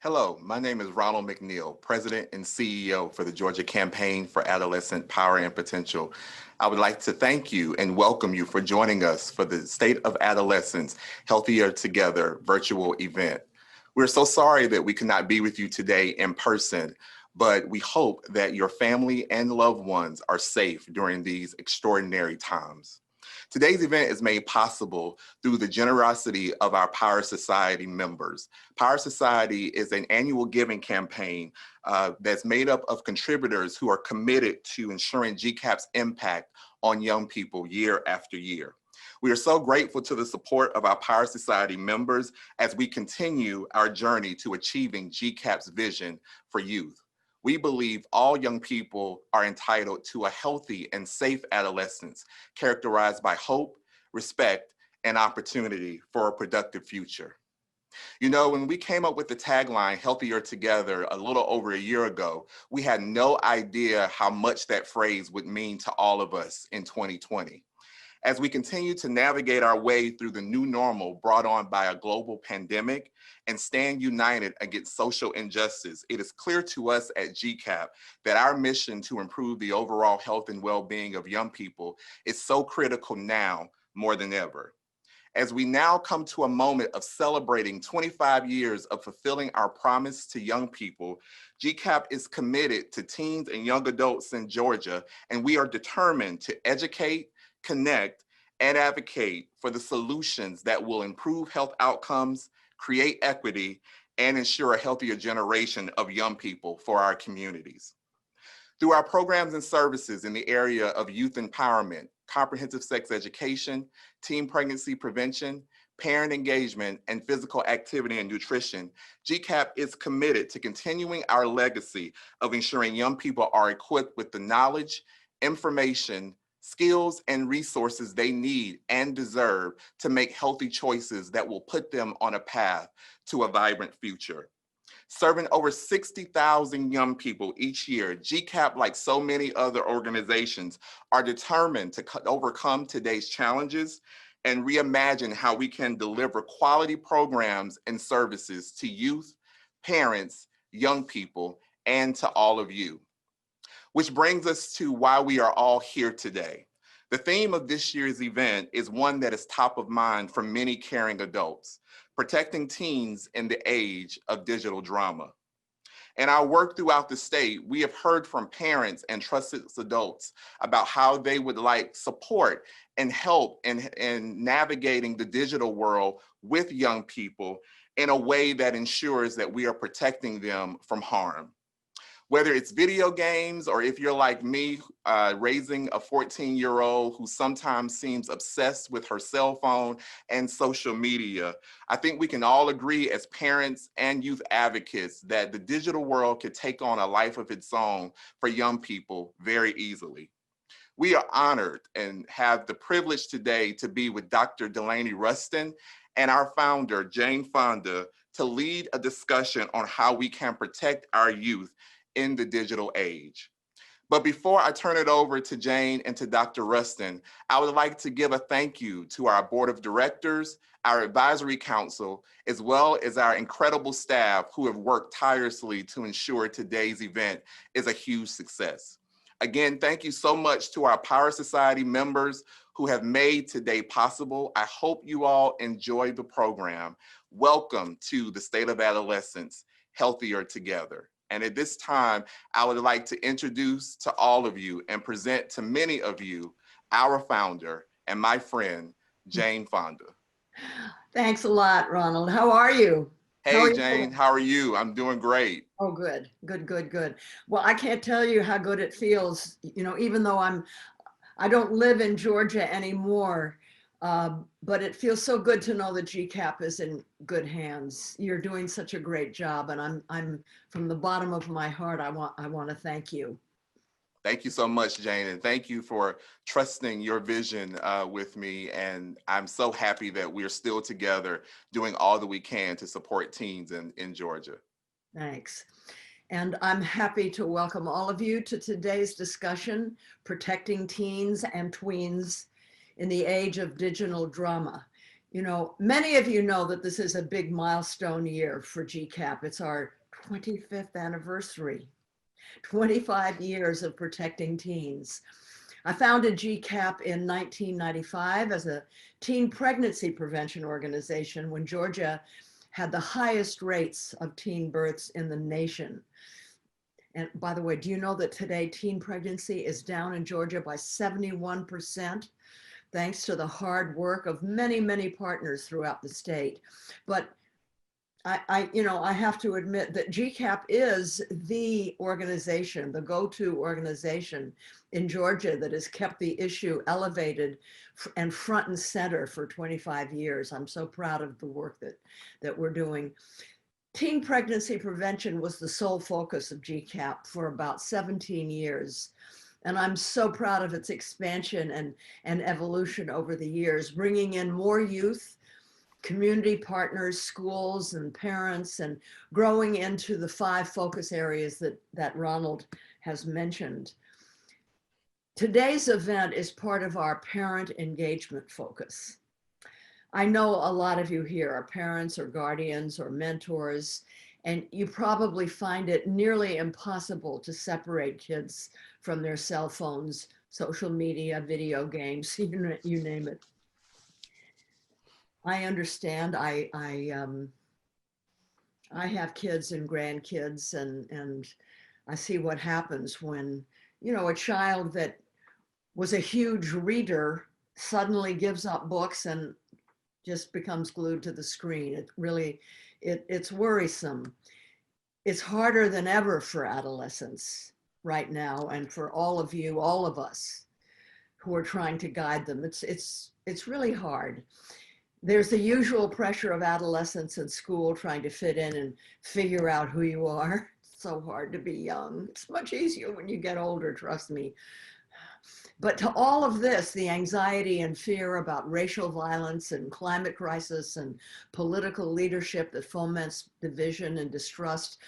Hello, my name is Ronald McNeil, President and CEO for the Georgia Campaign for Adolescent Power and Potential. I would like to thank you and welcome you for joining us for the State of Adolescents Healthier Together virtual event. We're so sorry that we could not be with you today in person, but we hope that your family and loved ones are safe during these extraordinary times. Today's event is made possible through the generosity of our Power Society members. Power Society is an annual giving campaign that's made up of contributors who are committed to ensuring GCAPP's impact on young people year after year. We are so grateful to the support of our Power Society members as we continue our journey to achieving GCAPP's vision for youth. We believe all young people are entitled to a healthy and safe adolescence characterized by hope, respect, and opportunity for a productive future. You know, when we came up with the tagline, Healthier Together, a little over a year ago, we had no idea how much that phrase would mean to all of us in 2020. As we continue to navigate our way through the new normal brought on by a global pandemic and stand united against social injustice, it is clear to us at GCAPP that our mission to improve the overall health and well-being of young people is so critical now more than ever. As we now come to a moment of celebrating 25 years of fulfilling our promise to young people, GCAPP is committed to teens and young adults in Georgia, and we are determined to educate, connect, and advocate for the solutions that will improve health outcomes, create equity, and ensure a healthier generation of young people for our communities. Through our programs and services in the area of youth empowerment, comprehensive sex education, teen pregnancy prevention, parent engagement, and physical activity and nutrition, GCAPP is committed to continuing our legacy of ensuring young people are equipped with the knowledge, information, skills, and resources they need and deserve to make healthy choices that will put them on a path to a vibrant future. Serving over 60,000 young people each year, GCAPP, like so many other organizations, are determined to overcome today's challenges and reimagine how we can deliver quality programs and services to youth, parents, young people, and to all of you. Which brings us to why we are all here today. The theme of this year's event is one that is top of mind for many caring adults: protecting teens in the age of digital drama. In our work throughout the state, we have heard from parents and trusted adults about how they would like support and help in navigating the digital world with young people in a way that ensures that we are protecting them from harm. Whether it's video games or if you're like me, raising a 14-year-old who sometimes seems obsessed with her cell phone and social media, I think we can all agree as parents and youth advocates that the digital world could take on a life of its own for young people very easily. We are honored and have the privilege today to be with Dr. Delaney Ruston and our founder, Jane Fonda, to lead a discussion on how we can protect our youth in the digital age. But before I turn it over to Jane and to Dr. Ruston, I would like to give a thank you to our board of directors, our advisory council, as well as our incredible staff who have worked tirelessly to ensure today's event is a huge success. Again, thank you so much to our Power Society members who have made today possible. I hope you all enjoy the program. Welcome to the State of Adolescents, Healthier Together. And at this time, I would like to introduce to all of you and present to many of you our founder and my friend, Jane Fonda. Thanks a lot, Ronald. How are you? Hey, Jane, how are you? I'm doing great. Oh, good, good, good, good. Well, I can't tell you how good it feels, you know, even though I don't live in Georgia anymore, but it feels so good to know that GCAPP is in good hands. You're doing such a great job, and I'm from the bottom of my heart, I want to thank you. Thank you so much, Jane, and thank you for trusting your vision with me. And I'm so happy that we're still together doing all that we can to support teens in Georgia. Thanks. And I'm happy to welcome all of you to today's discussion, Protecting Teens and Tweens in the Age of Digital Drama. You know, many of you know that this is a big milestone year for GCAPP. It's our 25th anniversary, 25 years of protecting teens. I founded GCAPP in 1995 as a teen pregnancy prevention organization when Georgia had the highest rates of teen births in the nation. And by the way, do you know that today teen pregnancy is down in Georgia by 71%? Thanks to the hard work of many, many partners throughout the state. But I have to admit that GCAPP is the organization, the go-to organization in Georgia that has kept the issue elevated and front and center for 25 years. I'm so proud of the work that we're doing. Teen pregnancy prevention was the sole focus of GCAPP for about 17 years. And I'm so proud of its expansion and evolution over the years, bringing in more youth, community partners, schools, and parents, and growing into the 5 focus areas that Ronald has mentioned. Today's event is part of our parent engagement focus. I know a lot of you here are parents or guardians or mentors, and you probably find it nearly impossible to separate kids from their cell phones, social media, video games, you name it. I understand. I have kids and grandkids, and I see what happens when, you know, a child that was a huge reader suddenly gives up books and just becomes glued to the screen. It really, it's worrisome. It's harder than ever for adolescents right now, and for all of you, all of us who are trying to guide them. It's really hard. There's the usual pressure of adolescence in school, trying to fit in and figure out who you are. It's so hard to be young. It's much easier when you get older, trust me. But to all of this, the anxiety and fear about racial violence and climate crisis and political leadership that foments division and distrust,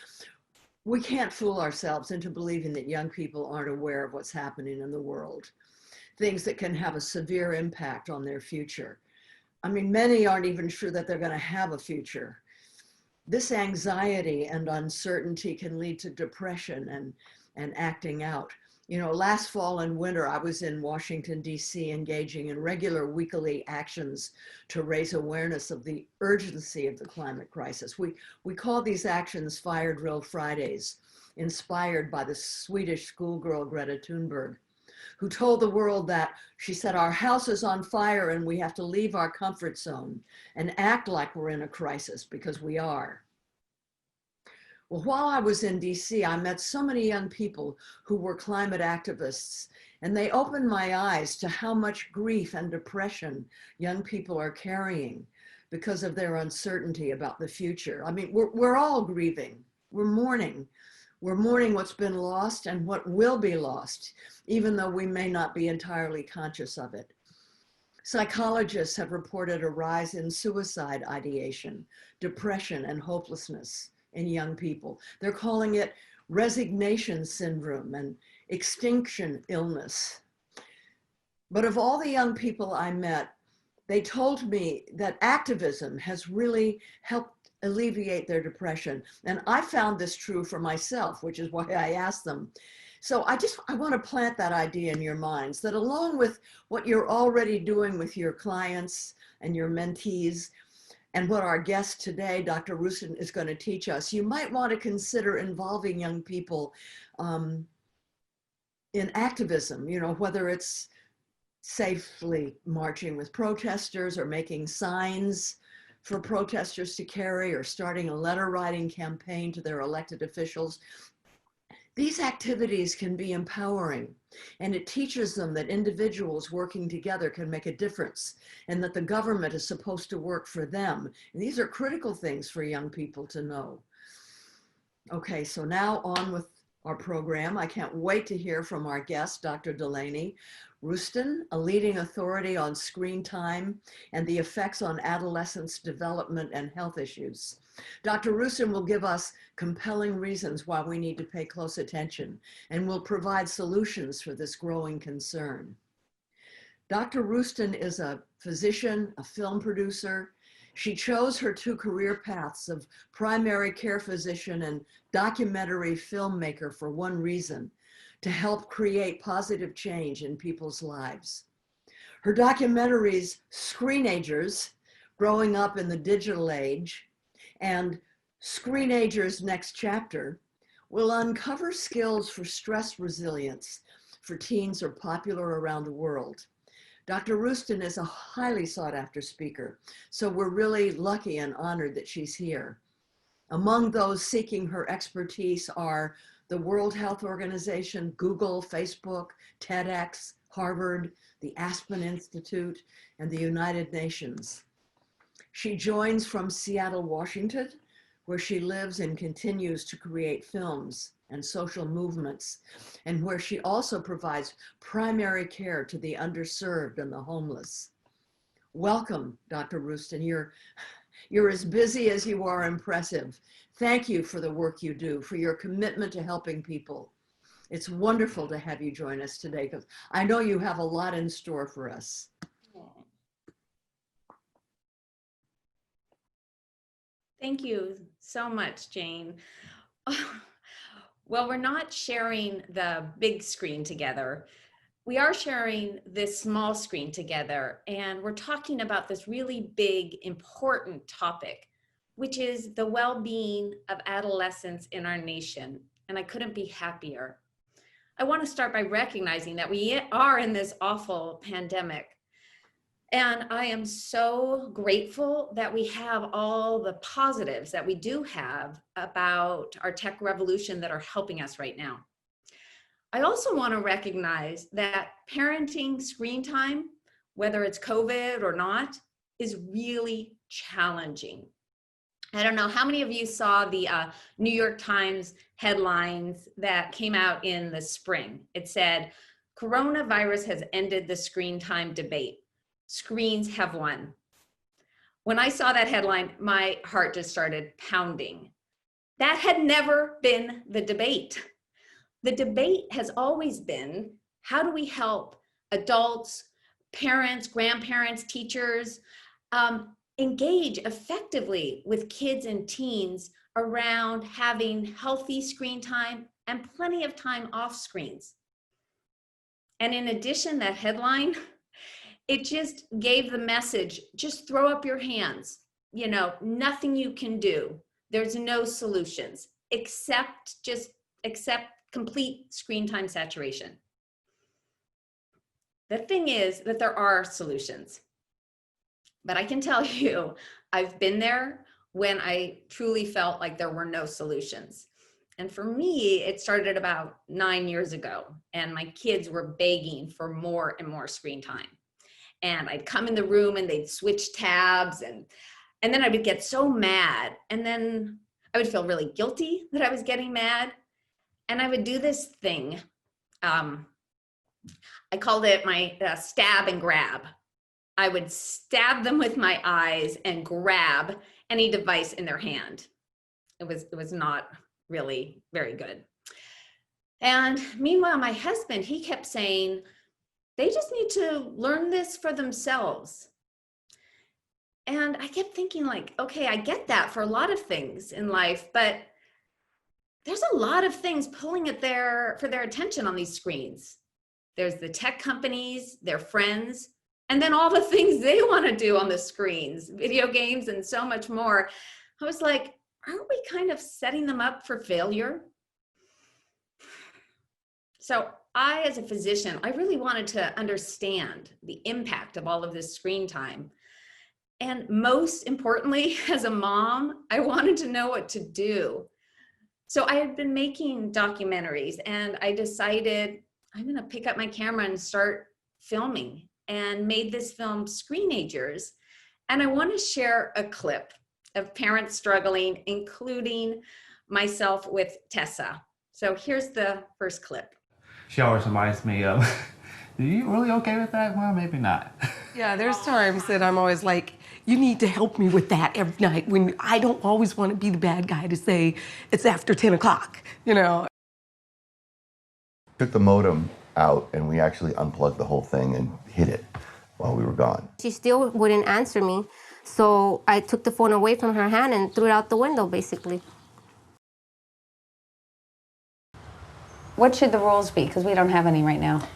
we can't fool ourselves into believing that young people aren't aware of what's happening in the world, things that can have a severe impact on their future. I mean, many aren't even sure that they're going to have a future. This anxiety and uncertainty can lead to depression and acting out. You know, last fall and winter, I was in Washington, D.C., engaging in regular weekly actions to raise awareness of the urgency of the climate crisis. We call these actions Fire Drill Fridays, inspired by the Swedish schoolgirl Greta Thunberg, who told the world that, she said, our house is on fire and we have to leave our comfort zone and act like we're in a crisis, because we are. Well, while I was in DC, I met so many young people who were climate activists, and they opened my eyes to how much grief and depression young people are carrying because of their uncertainty about the future. I mean, we're all grieving, we're mourning. We're mourning what's been lost and what will be lost, even though we may not be entirely conscious of it. Psychologists have reported a rise in suicide ideation, depression, and hopelessness in young people. They're calling it resignation syndrome and extinction illness. But of all the young people I met, they told me that activism has really helped alleviate their depression. And I found this true for myself, which is why I asked them. So I want to plant that idea in your minds, that along with what you're already doing with your clients and your mentees, and what our guest today, Dr. Ruston, is going to teach us, you might want to consider involving young people in activism, you know, whether it's safely marching with protesters or making signs for protesters to carry, or starting a letter writing campaign to their elected officials. These activities can be empowering, and it teaches them that individuals working together can make a difference, and that the government is supposed to work for them. And these are critical things for young people to know. Okay, so now on with our program. I can't wait to hear from our guest, Dr. Delaney Ruston, a leading authority on screen time and the effects on adolescents' development and health issues. Dr. Ruston will give us compelling reasons why we need to pay close attention, and will provide solutions for this growing concern. Dr. Ruston is a physician, a film producer. She chose her two career paths of primary care physician and documentary filmmaker for one reason: to help create positive change in people's lives. Her documentaries, Screenagers, Growing Up in the Digital Age, and Screenagers Next Chapter, will uncover skills for stress resilience for teens are popular around the world. Dr. Ruston is a highly sought after speaker, so we're really lucky and honored that she's here. Among those seeking her expertise are the World Health Organization, Google, Facebook, TEDx, Harvard, the Aspen Institute, and the United Nations. She joins from Seattle, Washington, where she lives and continues to create films and social movements, and where she also provides primary care to the underserved and the homeless. Welcome, Dr. Ruston. You're as busy as you are impressive. Thank you for the work you do, for your commitment to helping people. It's wonderful to have you join us today, because I know you have a lot in store for us. Thank you so much, Jane. Well, we're not sharing the big screen together. We are sharing this small screen together, and we're talking about this really big, important topic, which is the well-being of adolescents in our nation. And I couldn't be happier. I want to start by recognizing that we are in this awful pandemic. And I am so grateful that we have all the positives that we do have about our tech revolution that are helping us right now. I also want to recognize that parenting screen time, whether it's COVID or not, is really challenging. I don't know how many of you saw the New York Times headlines that came out in the spring. It said, "Coronavirus has ended the screen time debate. Screens have won." When I saw that headline, my heart just started pounding. That had never been the debate. The debate has always been, how do we help adults, parents, grandparents, teachers, engage effectively with kids and teens around having healthy screen time and plenty of time off screens. And in addition, that headline, it just gave the message, just throw up your hands. You know, nothing you can do. There's no solutions except complete screen time saturation. The thing is that there are solutions. But I can tell you, I've been there when I truly felt like there were no solutions. And for me, it started about 9 years ago, and my kids were begging for more and more screen time. And I'd come in the room and they'd switch tabs, and then I would get so mad. And then I would feel really guilty that I was getting mad. And I would do this thing. I called it my stab and grab. I would stab them with my eyes and grab any device in their hand. It was not really very good. And meanwhile, my husband, he kept saying, they just need to learn this for themselves. And I kept thinking, like, okay, I get that for a lot of things in life, but there's a lot of things pulling at for their attention on these screens. There's the tech companies, their friends, and then all the things they want to do on the screens, video games and so much more. I was like, aren't we kind of setting them up for failure? So I, as a physician, I really wanted to understand the impact of all of this screen time. And most importantly, as a mom, I wanted to know what to do. So I had been making documentaries, and I decided I'm going to pick up my camera and start filming, and made this film, Screenagers. And I want to share a clip of parents struggling, including myself with Tessa. So here's the first clip. She always reminds me of, are you really okay with that? Well, maybe not. Yeah, there's times that I'm always like, you need to help me with that every night, when I don't always want to be the bad guy to say it's after 10 o'clock, you know. Took the modem out and we actually unplugged the whole thing, and hid it while we were gone. She still wouldn't answer me, so I took the phone away from her hand and threw it out the window, basically. What should the rules be? Because we don't have any right now.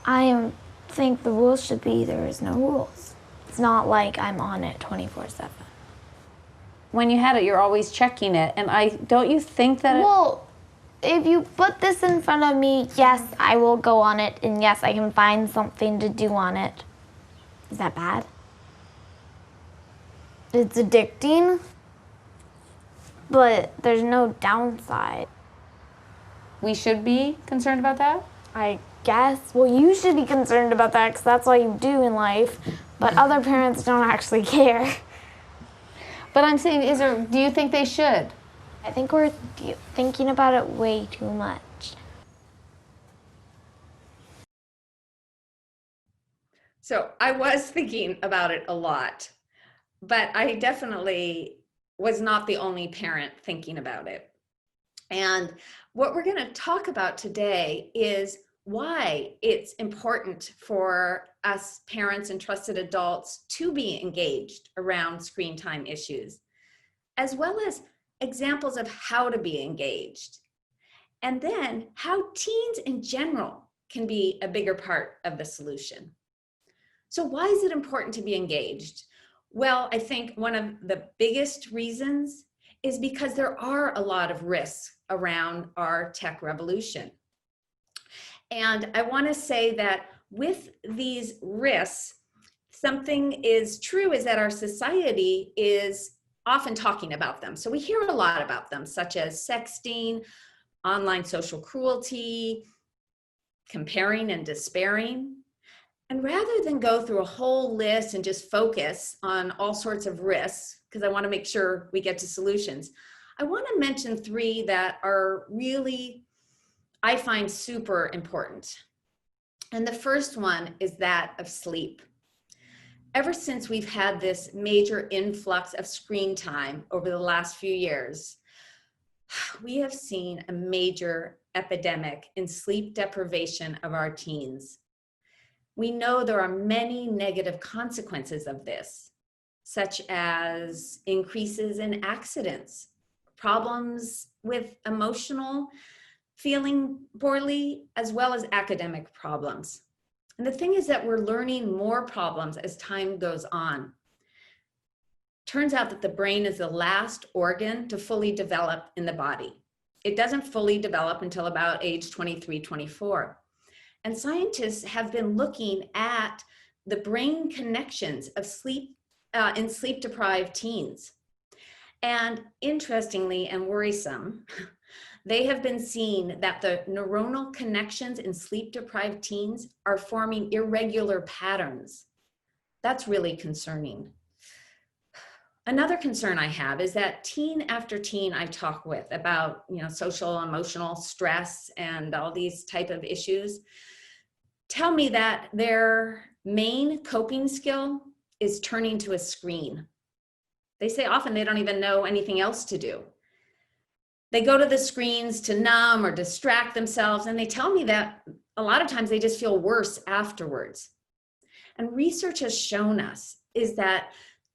I think the rules should be there is no rules. It's not like I'm on it 24/7. When you had it, you're always checking it, and don't you think that Well, if you put this in front of me, yes, I will go on it, and yes, I can find something to do on it. Is that bad? It's addicting, but there's no downside. we should be concerned about that? I guess. Well, you should be concerned about that because that's all you do in life, but other parents don't actually care. But I'm saying, do you think they should? I think we're thinking about it way too much. So I was thinking about it a lot, but I definitely was not the only parent thinking about it. And what we're going to talk about today is why it's important for us parents and trusted adults to be engaged around screen time issues, as well as examples of how to be engaged, and then how teens in general can be a bigger part of the solution. So why is it important to be engaged? Well, I think one of the biggest reasons is because there are a lot of risks around our tech revolution. And I want to say that with these risks, something is true is that our society is often talking about them. So we hear a lot about them, such as sexting, online social cruelty, comparing and despairing. And rather than go through a whole list and just focus on all sorts of risks, because I want to make sure we get to solutions, I want to mention 3 that are really, I find super important. And the first one is that of sleep. Ever since we've had this major influx of screen time over the last few years, we have seen a major epidemic in sleep deprivation of our teens. We know there are many negative consequences of this, such as increases in accidents, problems with emotional feeling poorly, as well as academic problems. And the thing is that we're learning more problems as time goes on. Turns out that the brain is the last organ to fully develop in the body. It doesn't fully develop until about age 23, 24. And scientists have been looking at the brain connections of sleep in sleep-deprived teens. And interestingly and worrisome, they have been seeing that the neuronal connections in sleep-deprived teens are forming irregular patterns. That's really concerning. Another concern I have is that teen after teen I talk with about, social, emotional stress and all these type of issues tell me that their main coping skill is turning to a screen. They say often they don't even know anything else to do. They go to the screens to numb or distract themselves, and they tell me that a lot of times they just feel worse afterwards. And research has shown us is that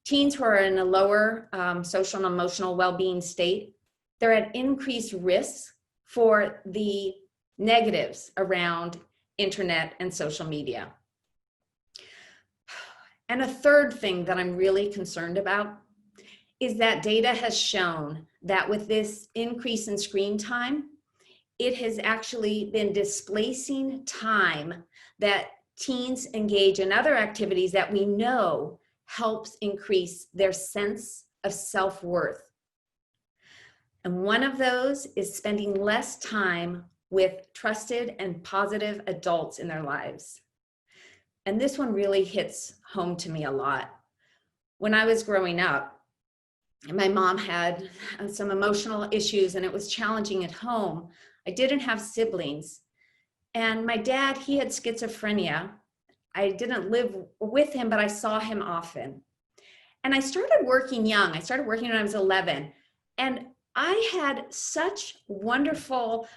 teens who are in a lower social and emotional well-being state, they're at increased risk for the negatives around internet and social media. And a third thing that I'm really concerned about is that data has shown that with this increase in screen time, it has actually been displacing time that teens engage in other activities that we know helps increase their sense of self-worth. And one of those is spending less time with trusted and positive adults in their lives. And this one really hits home to me a lot. When I was growing up, my mom had some emotional issues and it was challenging at home. I didn't have siblings. And my dad, he had schizophrenia. I didn't live with him, but I saw him often. And I started working young. I started working when I was 11. And I had such wonderful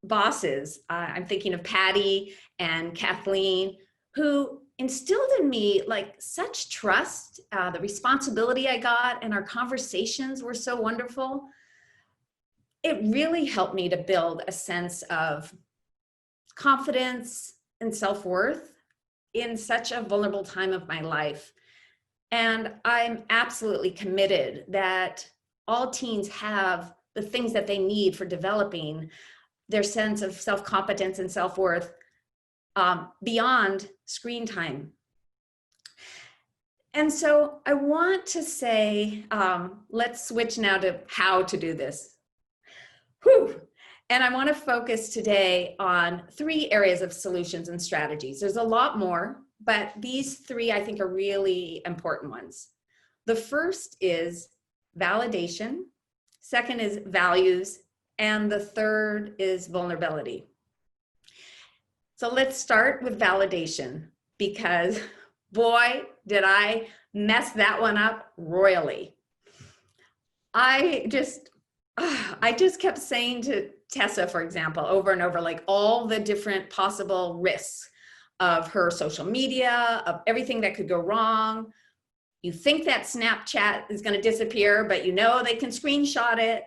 bosses. I'm thinking of Patty and Kathleen, who instilled in me like such trust. The responsibility I got and our conversations were so wonderful. It really helped me to build a sense of confidence and self-worth in such a vulnerable time of my life. And I'm absolutely committed that all teens have the things that they need for developing their sense of self-competence and self-worth beyond screen time. And so I want to say, let's switch now to how to do this. Whew. And I want to focus today on 3 areas of solutions and strategies. There's a lot more, but these 3 I think are really important ones. The first is validation, second is values, and the third is vulnerability. So let's start with validation, because boy, did I mess that one up royally. I just kept saying to Tessa, for example, over and over, like all the different possible risks of her social media, of everything that could go wrong. You think that Snapchat is going to disappear, but you know they can screenshot it.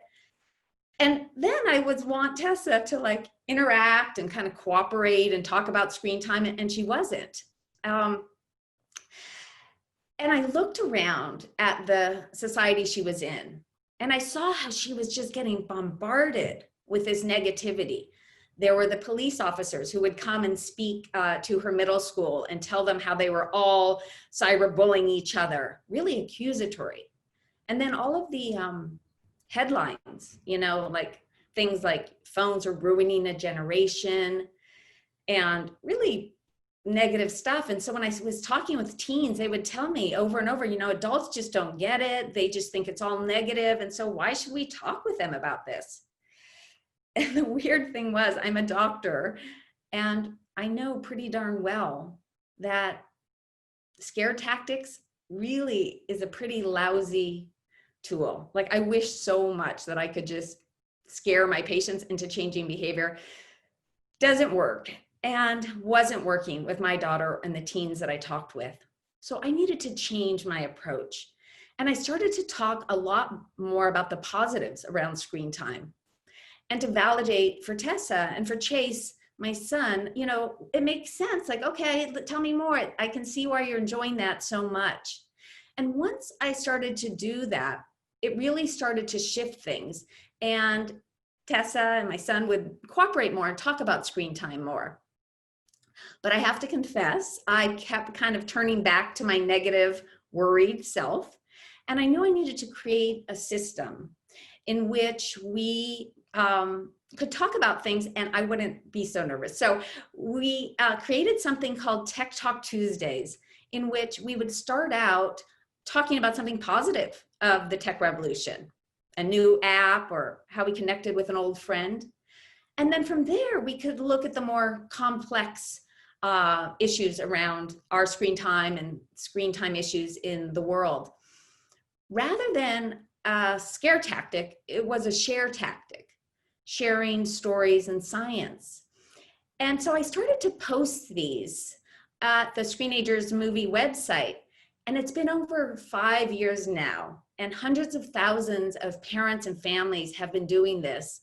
And then I would want Tessa to like interact and kind of cooperate and talk about screen time, and she wasn't. And I looked around at the society she was in, and I saw how she was just getting bombarded with this negativity. There were the police officers who would come and speak to her middle school and tell them how they were all cyberbullying each other, really accusatory. And then all of the headlines, you know, like things like phones are ruining a generation and really negative stuff. And so when I was talking with teens, they would tell me over and over, you know, adults just don't get it. They just think it's all negative. And so why should we talk with them about this? And the weird thing was, I'm a doctor, and I know pretty darn well that scare tactics really is a pretty lousy tool. Like I wish so much that I could just scare my patients into changing behavior. Doesn't work, and wasn't working with my daughter and the teens that I talked with. So I needed to change my approach. And I started to talk a lot more about the positives around screen time, and to validate for Tessa and for Chase, my son, you know, it makes sense. Like, okay, tell me more. I can see why you're enjoying that so much. And once I started to do that, it really started to shift things. And Tessa and my son would cooperate more and talk about screen time more. But I have to confess, I kept kind of turning back to my negative, worried self. And I knew I needed to create a system in which we could talk about things and I wouldn't be so nervous. So we created something called Tech Talk Tuesdays, in which we would start out talking about something positive of the tech revolution, a new app or how we connected with an old friend. And then from there, we could look at the more complex issues around our screen time and screen time issues in the world. Rather than a scare tactic, it was a share tactic, sharing stories and science. And so I started to post these at the Screenagers movie website. And it's been over 5 years now, and hundreds of thousands of parents and families have been doing this.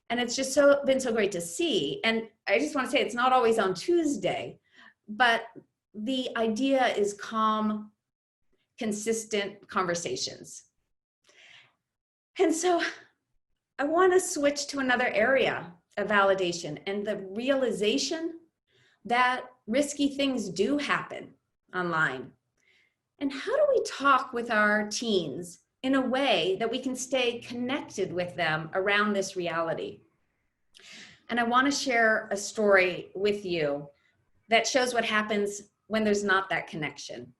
And it's just been so great to see. And I just want to say, it's not always on Tuesday, but the idea is calm, consistent conversations. And so I want to switch to another area of validation and the realization that risky things do happen online. And how do we talk with our teens in a way that we can stay connected with them around this reality? And I want to share a story with you that shows what happens when there's not that connection.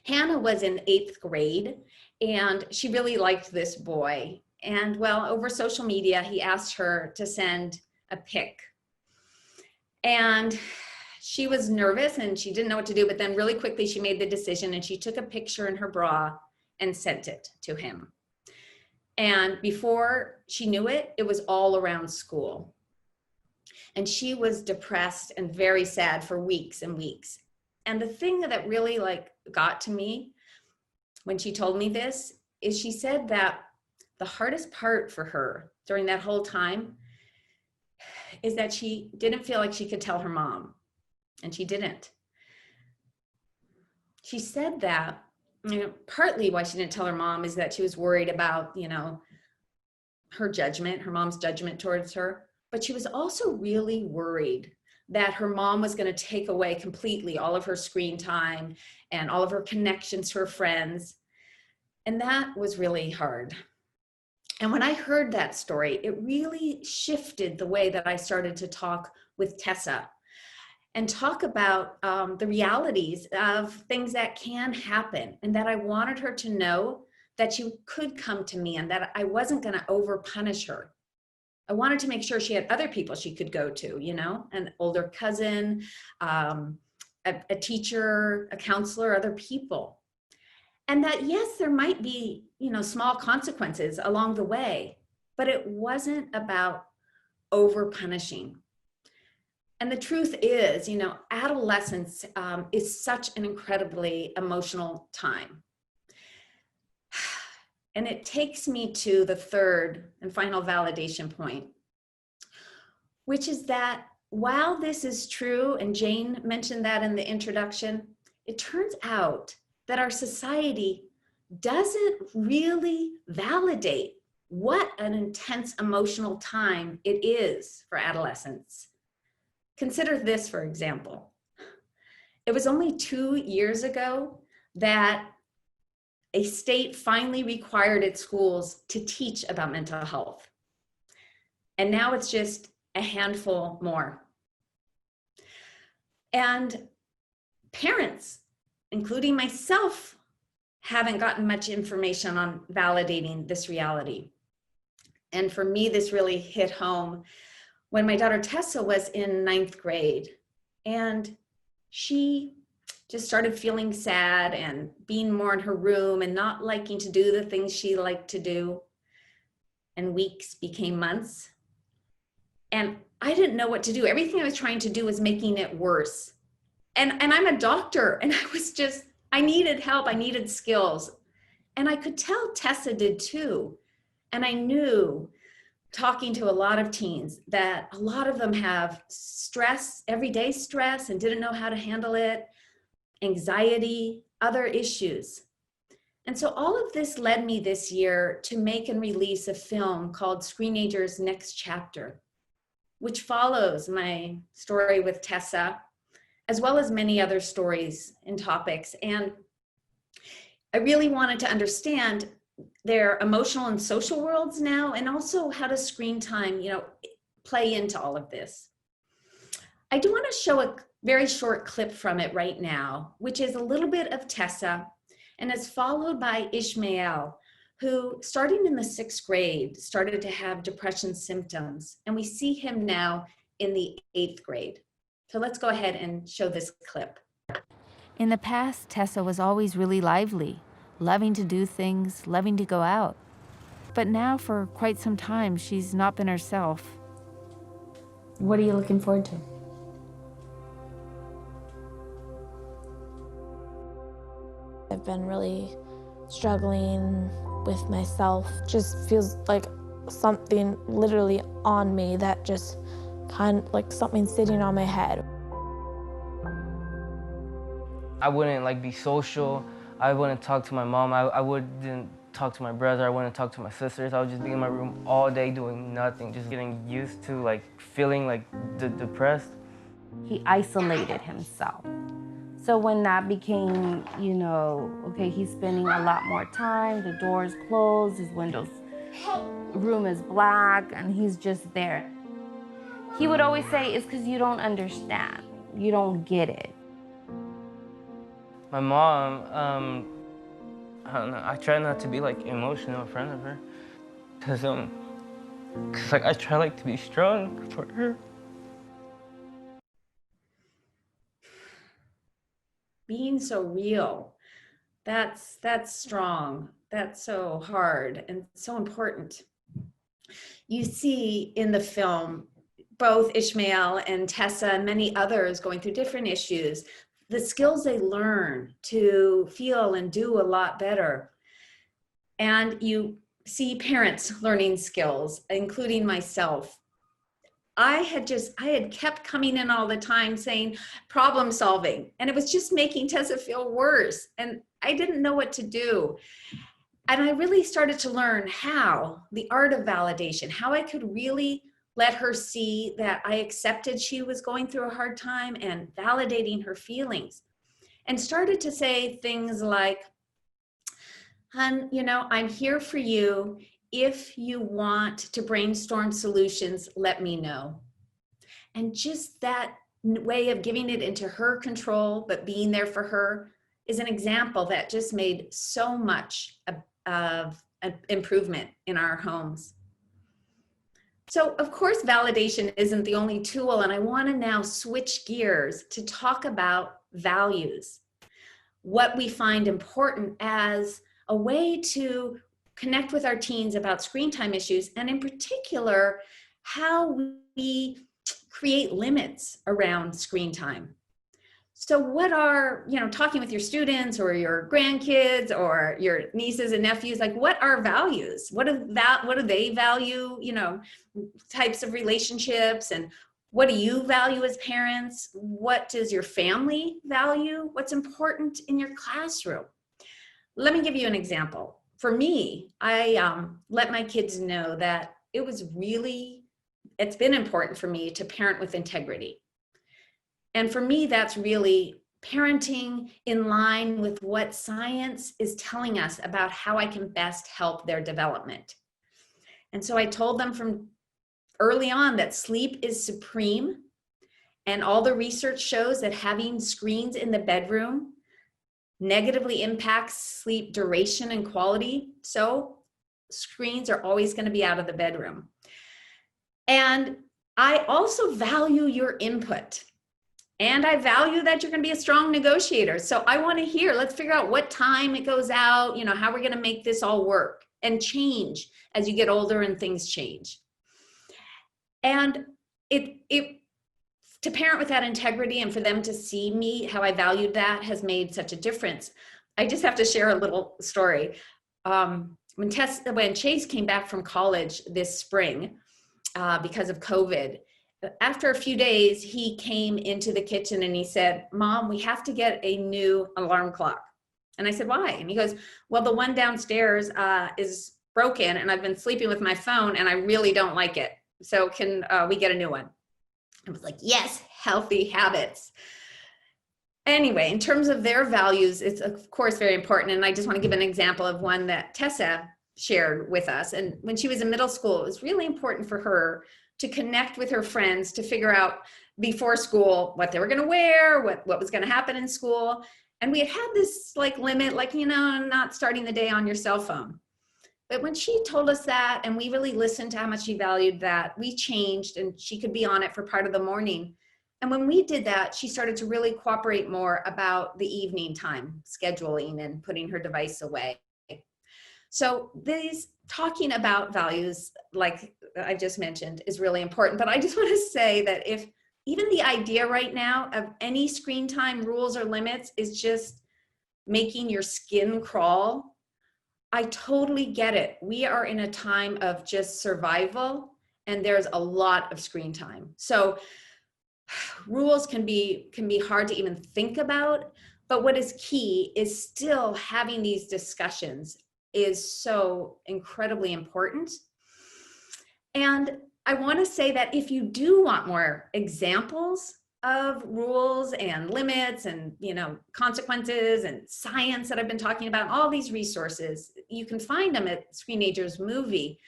Hannah was in 8th grade, and she really liked this boy. And well, over social media, he asked her to send a pic. And she was nervous and she didn't know what to do, but then really quickly she made the decision and she took a picture in her bra and sent it to him. And before she knew it, it was all around school. And she was depressed and very sad for weeks and weeks. And the thing that really like got to me when she told me this is she said that the hardest part for her during that whole time is that she didn't feel like she could tell her mom, and she didn't. She said that, partly why she didn't tell her mom is that she was worried about, her judgment, her mom's judgment towards her, but she was also really worried that her mom was going to take away completely all of her screen time and all of her connections to her friends. And that was really hard. And when I heard that story, it really shifted the way that I started to talk with Tessa and talk about the realities of things that can happen, and that I wanted her to know that she could come to me and that I wasn't going to over punish her. I wanted to make sure she had other people she could go to, an older cousin, a teacher, a counselor, other people. And that, yes, there might be, small consequences along the way, but it wasn't about over punishing. And the truth is, adolescence is such an incredibly emotional time. And it takes me to the third and final validation point, which is that while this is true, and Jane mentioned that in the introduction, it turns out that our society doesn't really validate what an intense emotional time it is for adolescents. Consider this, for example. It was only 2 years ago that a state finally required its schools to teach about mental health. And now it's just a handful more. And parents, including myself, haven't gotten much information on validating this reality. And for me, this really hit home when my daughter Tessa was in 9th grade, and she just started feeling sad and being more in her room and not liking to do the things she liked to do. And weeks became months. And I didn't know what to do. Everything I was trying to do was making it worse. And I'm a doctor, and I needed help, I needed skills. And I could tell Tessa did too. And I knew, talking to a lot of teens, that a lot of them have stress, everyday stress, and didn't know how to handle it, anxiety, other issues. And so all of this led me this year to make and release a film called Screenager's Next Chapter, which follows my story with Tessa, as well as many other stories and topics. And I really wanted to understand their emotional and social worlds now, and also how does screen time, play into all of this. I do want to show a very short clip from it right now, which is a little bit of Tessa, and is followed by Ishmael, who starting in the 6th grade started to have depression symptoms, and we see him now in the 8th grade. So let's go ahead and show this clip. In the past, Tessa was always really lively, loving to do things, loving to go out. But now for quite some time, she's not been herself. What are you looking forward to? I've been really struggling with myself. Just feels like something literally on me that just kind of like something sitting on my head. I wouldn't be social. I wouldn't talk to my mom. I wouldn't talk to my brother. I wouldn't talk to my sisters. I would just be in my room all day doing nothing, just getting used to feeling depressed. He isolated himself. So when that became, okay, he's spending a lot more time, the door's closed, his room is black, and he's just there. He would always say, it's because you don't understand. You don't get it. My mom, I don't know, I try not to be emotional in front of her. Cause I try to be strong for her. Being so real, that's strong. That's so hard and so important. You see in the film both Ishmael and Tessa and many others going through different issues, the skills they learn to feel and do a lot better. And you see parents learning skills, including myself. I had kept coming in all the time saying problem solving, and it was just making Tessa feel worse. And I didn't know what to do. And I really started to learn the art of validation, how I could really let her see that I accepted she was going through a hard time and validating her feelings. And started to say things like, "Hun, I'm here for you. If you want to brainstorm solutions, let me know." And just that way of giving it into her control, but being there for her, is an example that just made so much of an improvement in our homes. So of course, validation isn't the only tool, and I want to now switch gears to talk about values, what we find important as a way to connect with our teens about screen time issues, and in particular, how we create limits around screen time. So what are, talking with your students or your grandkids or your nieces and nephews, like what are values? What do they value, types of relationships, and what do you value as parents? What does your family value? What's important in your classroom? Let me give you an example. For me, I let my kids know that it's been important for me to parent with integrity. And for me, that's really parenting in line with what science is telling us about how I can best help their development. And so I told them from early on that sleep is supreme, and all the research shows that having screens in the bedroom negatively impacts sleep duration and quality. So screens are always going to be out of the bedroom. And I also value your input. And I value that you're going to be a strong negotiator. So I want to hear, let's figure out what time it goes out, how we're going to make this all work and change as you get older and things change. And to parent with that integrity and for them to see me, how I valued that, has made such a difference. I just have to share a little story. When Chase came back from college this spring because of COVID, after a few days, he came into the kitchen and he said, "Mom, we have to get a new alarm clock." And I said, "Why?" And he goes, "Well, the one downstairs is broken and I've been sleeping with my phone and I really don't like it. So can we get a new one?" I was like, yes, healthy habits. Anyway, in terms of their values, it's of course very important. And I just want to give an example of one that Tessa shared with us. And when she was in middle school, it was really important for her to connect with her friends to figure out before school what they were going to wear, what was going to happen in school. And we had this limit, not starting the day on your cell phone. But when she told us that, and we really listened to how much she valued that, we changed and she could be on it for part of the morning. And when we did that, she started to really cooperate more about the evening time scheduling and putting her device away. So talking about values, like I just mentioned, is really important. But I just want to say that if even the idea right now of any screen time rules or limits is just making your skin crawl, I totally get it. We are in a time of just survival, and there's a lot of screen time. So rules can be hard to even think about, but what is key is still having these discussions is so incredibly important. And I want to say that if you do want more examples of rules and limits and consequences and science that I've been talking about, all these resources, you can find them at Screenagers Movie.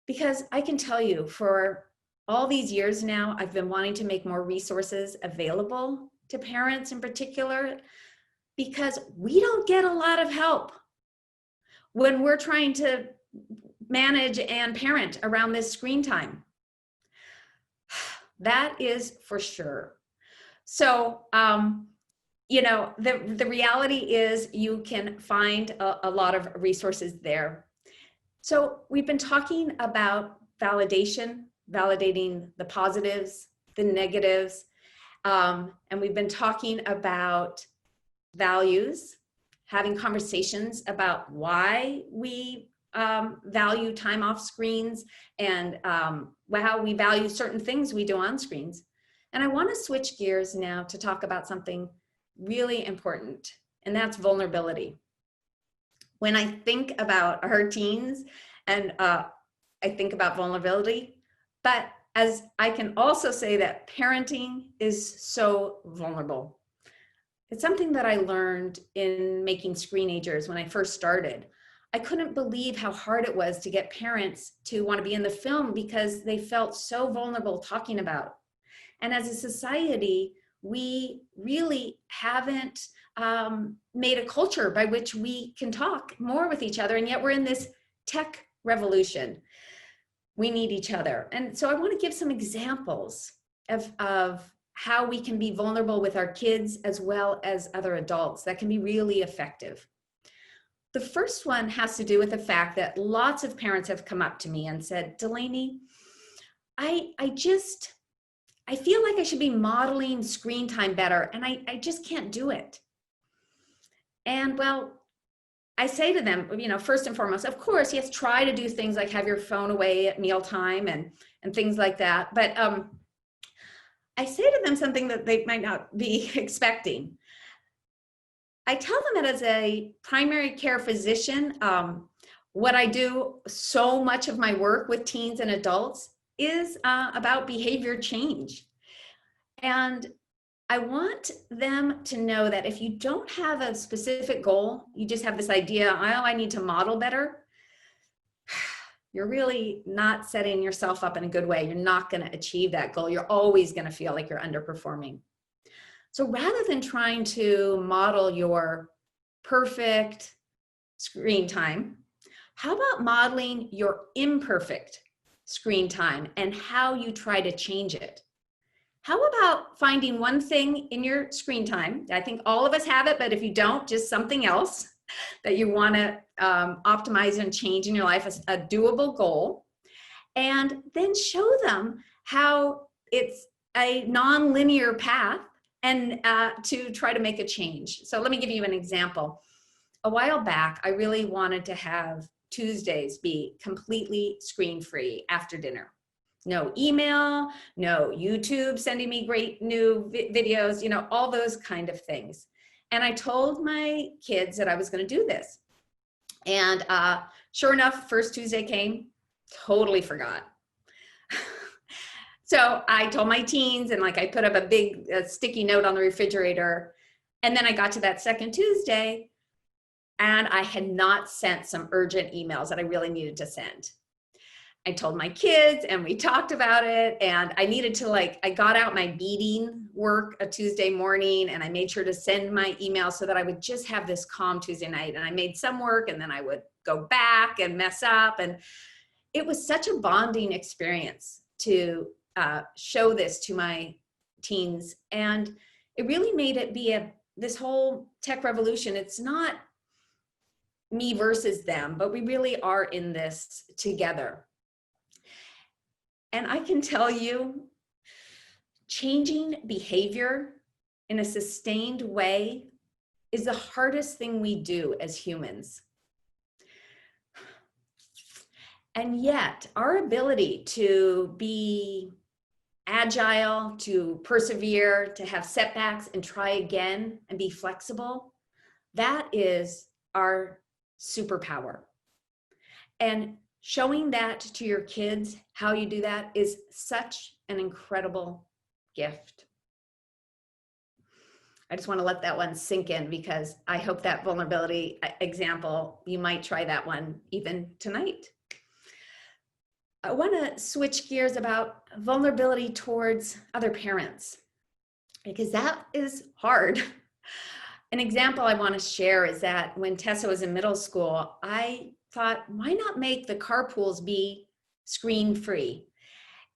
Because I can tell you, for all these years now, I've been wanting to make more resources available to parents in particular, because we don't get a lot of help when we're trying to manage and parent around this screen time. That is for sure. So, the reality is you can find a lot of resources there. So we've been talking about validation, validating the positives, the negatives. And we've been talking about values, having conversations about why we value time off screens and how we value certain things we do on screens. And I want to switch gears now to talk about something really important, and that's vulnerability. When I think about our teens, and I think about vulnerability, but as I can also say that parenting is so vulnerable. It's something that I learned in making Screenagers when I first started. I couldn't believe how hard it was to get parents to want to be in the film because they felt so vulnerable talking about. And as a society, we really haven't made a culture by which we can talk more with each other, and yet we're in this tech revolution. We need each other. And so I want to give some examples of how we can be vulnerable with our kids as well as other adults that can be really effective. The first one has to do with the fact that lots of parents have come up to me and said, Delaney, I feel like I should be modeling screen time better, and I just can't do it. And well, I say to them, first and foremost, of course, yes, try to do things like have your phone away at mealtime and things like that. But I say to them something that they might not be expecting. I tell them that as a primary care physician, what I do so much of my work with teens and adults is about behavior change. And I want them to know that if you don't have a specific goal, you just have this idea, oh, I need to model better, you're really not setting yourself up in a good way. You're not going to achieve that goal. You're always going to feel like you're underperforming. So rather than trying to model your perfect screen time, how about modeling your imperfect screen time and how you try to change it? How about finding one thing in your screen time? I think all of us have it, but if you don't, just something else that you want to optimize and change in your life, a doable goal, and then show them how it's a non-linear path and to try to make a change. So let me give you an example. A while back, I really wanted to have Tuesdays be completely screen-free after dinner. No email, no YouTube sending me great new videos, all those kind of things. And I told my kids that I was going to do this. And sure enough, first Tuesday came, totally forgot. So I told my teens, and I put up a big sticky note on the refrigerator. And then I got to that second Tuesday, and I had not sent some urgent emails that I really needed to send. I told my kids and we talked about it, and I needed to I got out my beading work a Tuesday morning, and I made sure to send my email so that I would just have this calm Tuesday night. And I made some work, and then I would go back and mess up. And it was such a bonding experience to show this to my teens. And it really made it be this whole tech revolution. It's not me versus them, but we really are in this together. And I can tell you, changing behavior in a sustained way is the hardest thing we do as humans. And yet, our ability to be agile, to persevere, to have setbacks and try again and be flexible, that is our superpower. And showing that to your kids, how you do that, is such an incredible gift. I just want to let that one sink in, because I hope that vulnerability example, you might try that one even tonight. I want to switch gears about vulnerability towards other parents, because that is hard. An example I want to share is that when Tessa was in middle school, I thought, why not make the carpools be screen-free?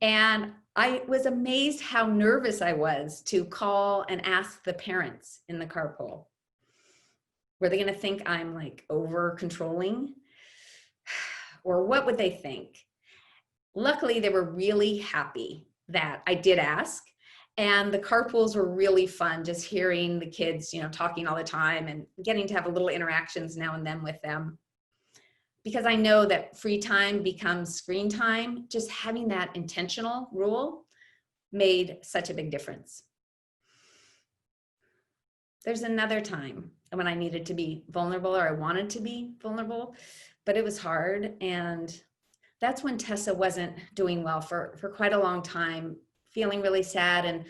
And I was amazed how nervous I was to call and ask the parents in the carpool. Were they going to think I'm over controlling? Or what would they think? Luckily, they were really happy that I did ask. And the carpools were really fun, just hearing the kids, talking all the time and getting to have a little interactions now and then with them. Because I know that free time becomes screen time, just having that intentional rule made such a big difference. There's another time when I needed to be vulnerable, or I wanted to be vulnerable, but it was hard. And that's when Tessa wasn't doing well for quite a long time, feeling really sad and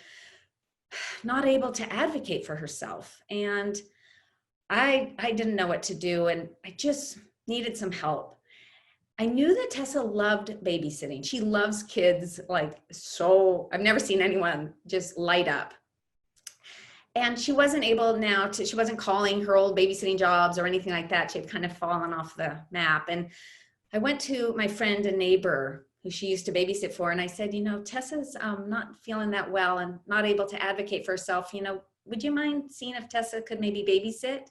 not able to advocate for herself. And I didn't know what to do, and I just needed some help. I knew that Tessa loved babysitting. She loves kids so. I've never seen anyone just light up. And she wasn't able she wasn't calling her old babysitting jobs or anything like that. She had kind of fallen off the map. And I went to my friend and neighbor who she used to babysit for, and I said, Tessa's not feeling that well and not able to advocate for herself. Would you mind seeing if Tessa could maybe babysit?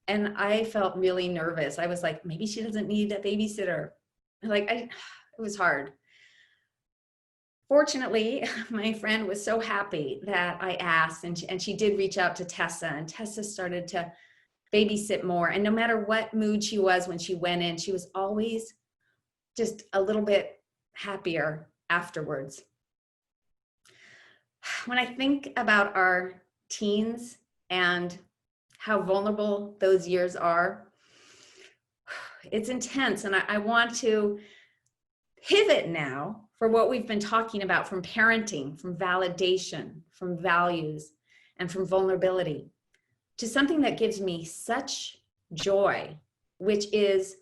And I felt really nervous. I was like, maybe she doesn't need a babysitter. It was hard. Fortunately, my friend was so happy that I asked, and she did reach out to Tessa, and Tessa started to babysit more. And no matter what mood she was when she went in, she was always just a little bit happier afterwards. When I think about our teens and how vulnerable those years are, it's intense. And I want to pivot now for what we've been talking about, from parenting, from validation, from values, and from vulnerability, to something that gives me such joy, which is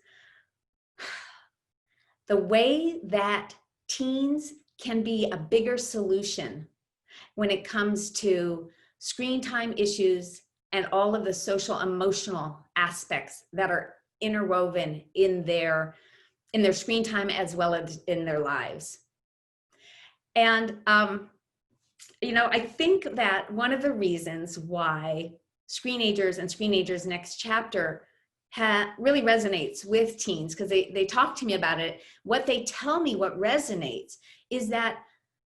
the way that teens can be a bigger solution when it comes to screen time issues and all of the social emotional aspects that are interwoven in their screen time as well as in their lives. And I think that one of the reasons why Screenagers and Screenagers Next Chapter really resonates with teens, because they talk to me about it. What they tell me, what resonates, is that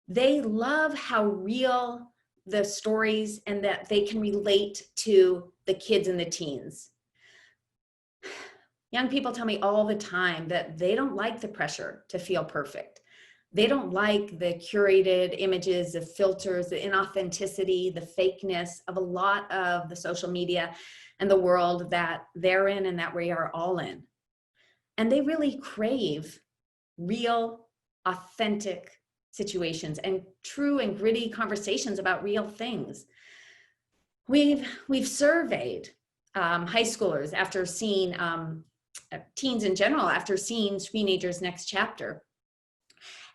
they love how real the stories and that they can relate to the kids and the teens. Young people tell me all the time that they don't like the pressure to feel perfect. They don't like the curated images, the filters, the inauthenticity, the fakeness of a lot of the social media and the world that they're in and that we are all in. And they really crave real, authentic situations and true and gritty conversations about real things. We've surveyed high schoolers after seeing, teens in general, after seeing Screenagers Next Chapter.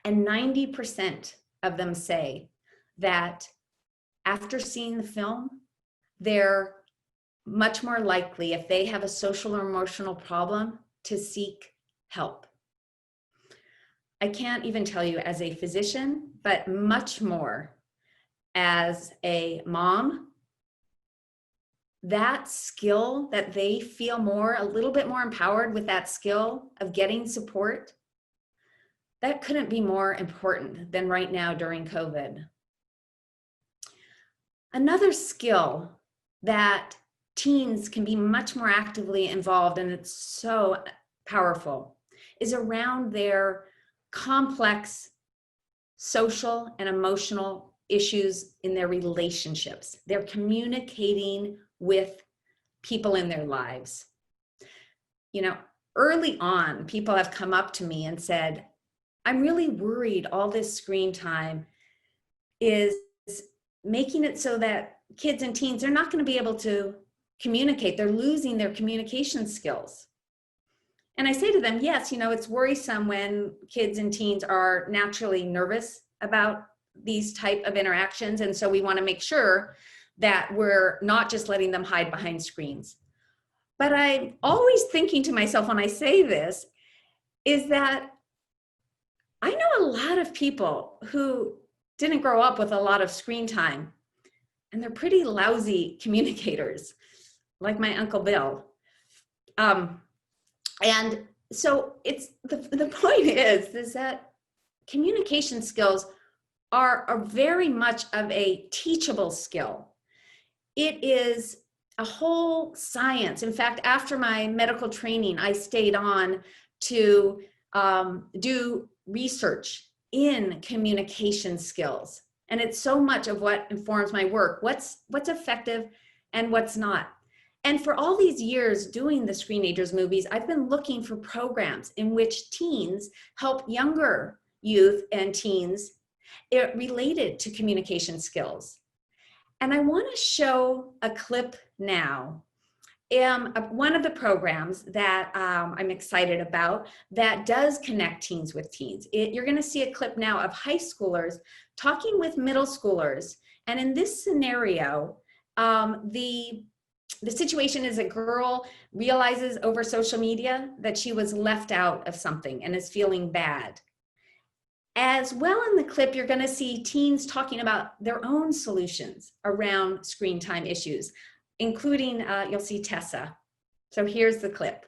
And 90% of them say that after seeing the film, they're much more likely, if they have a social or emotional problem, to seek help. I can't even tell you as a physician, but much more as a mom, that skill, that they feel a little bit more empowered with that skill of getting support, that couldn't be more important than right now during COVID. Another skill that teens can be much more actively involved, and it's so powerful, is around their complex social and emotional issues in their relationships. They're communicating with people in their lives. Early on, people have come up to me and said, I'm really worried all this screen time is making it so that kids and teens, they're not going to be able to communicate. They're losing their communication skills. And I say to them, yes, it's worrisome when kids and teens are naturally nervous about these type of interactions. And so we want to make sure that we're not just letting them hide behind screens. But I'm always thinking to myself when I say this, is that I know a lot of people who didn't grow up with a lot of screen time, and they're pretty lousy communicators, like my Uncle Bill. And so it's the point is that communication skills are very much of a teachable skill. It is a whole science. In fact, after my medical training, I stayed on to do research in communication skills. And it's so much of what informs my work. What's effective and what's not. And for all these years doing the Screenagers movies, I've been looking for programs in which teens help younger youth and teens related to communication skills. And I want to show a clip now. One of the programs that I'm excited about that does connect teens with teens. You're going to see a clip now of high schoolers talking with middle schoolers. And in this scenario, the situation is a girl realizes over social media that she was left out of something and is feeling bad. As well, in the clip, you're going to see teens talking about their own solutions around screen time issues, including, you'll see Tessa. So here's the clip.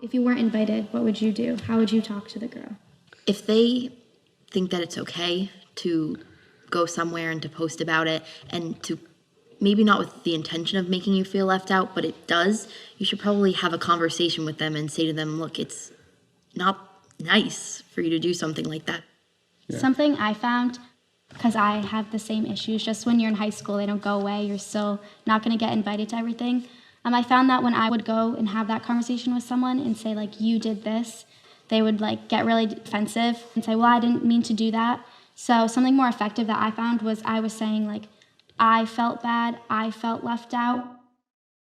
If you weren't invited, what would you do? How would you talk to the girl? If they think that it's okay to go somewhere and to post about it and to maybe not with the intention of making you feel left out, but it does, you should probably have a conversation with them and say to them, look, it's not nice for you to do something like that. Yeah. Something I found, because I have the same issues, just when you're in high school, they don't go away, you're still not going to get invited to everything. I found that when I would go and have that conversation with someone and say, like, you did this, they would, like, get really defensive and say, well, I didn't mean to do that. So something more effective that I found was I was saying, like, I felt bad, I felt left out.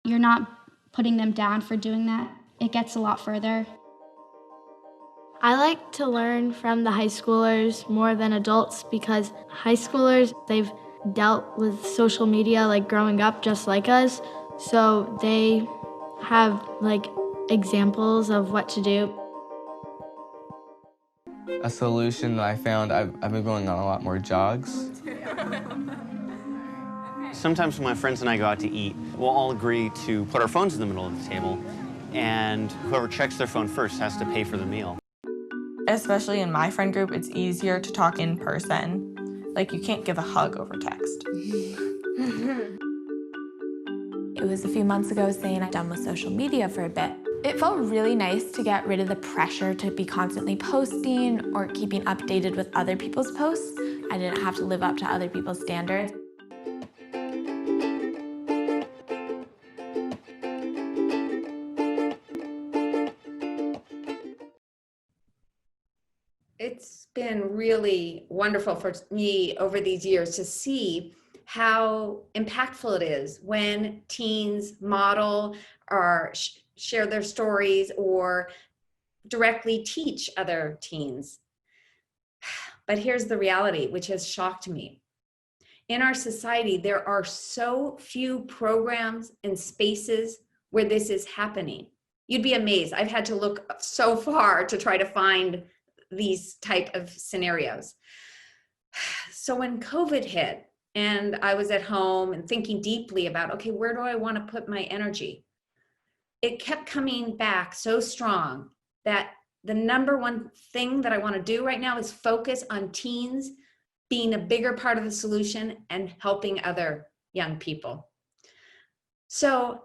You're not putting them down for doing that. It gets a lot further. I like to learn from the high schoolers more than adults because high schoolers, they've dealt with social media like growing up just like us. So they have like examples of what to do. A solution that I found, I've been going on a lot more jogs. Sometimes when my friends and I go out to eat, we'll all agree to put our phones in the middle of the table, and whoever checks their phone first has to pay for the meal. Especially in my friend group, it's easier to talk in person. Like, you can't give a hug over text. It was a few months ago saying I'm done with social media for a bit. It felt really nice to get rid of the pressure to be constantly posting or keeping updated with other people's posts. I didn't have to live up to other people's standards. It's been really wonderful for me over these years to see how impactful it is when teens model or share their stories or directly teach other teens. But here's the reality, which has shocked me. In our society, there are so few programs and spaces where this is happening. You'd be amazed. I've had to look so far to try to find these type of scenarios. So when COVID hit and I was at home and thinking deeply about, okay, where do I want to put my energy? It kept coming back so strong that the number one thing that I want to do right now is focus on teens being a bigger part of the solution and helping other young people. So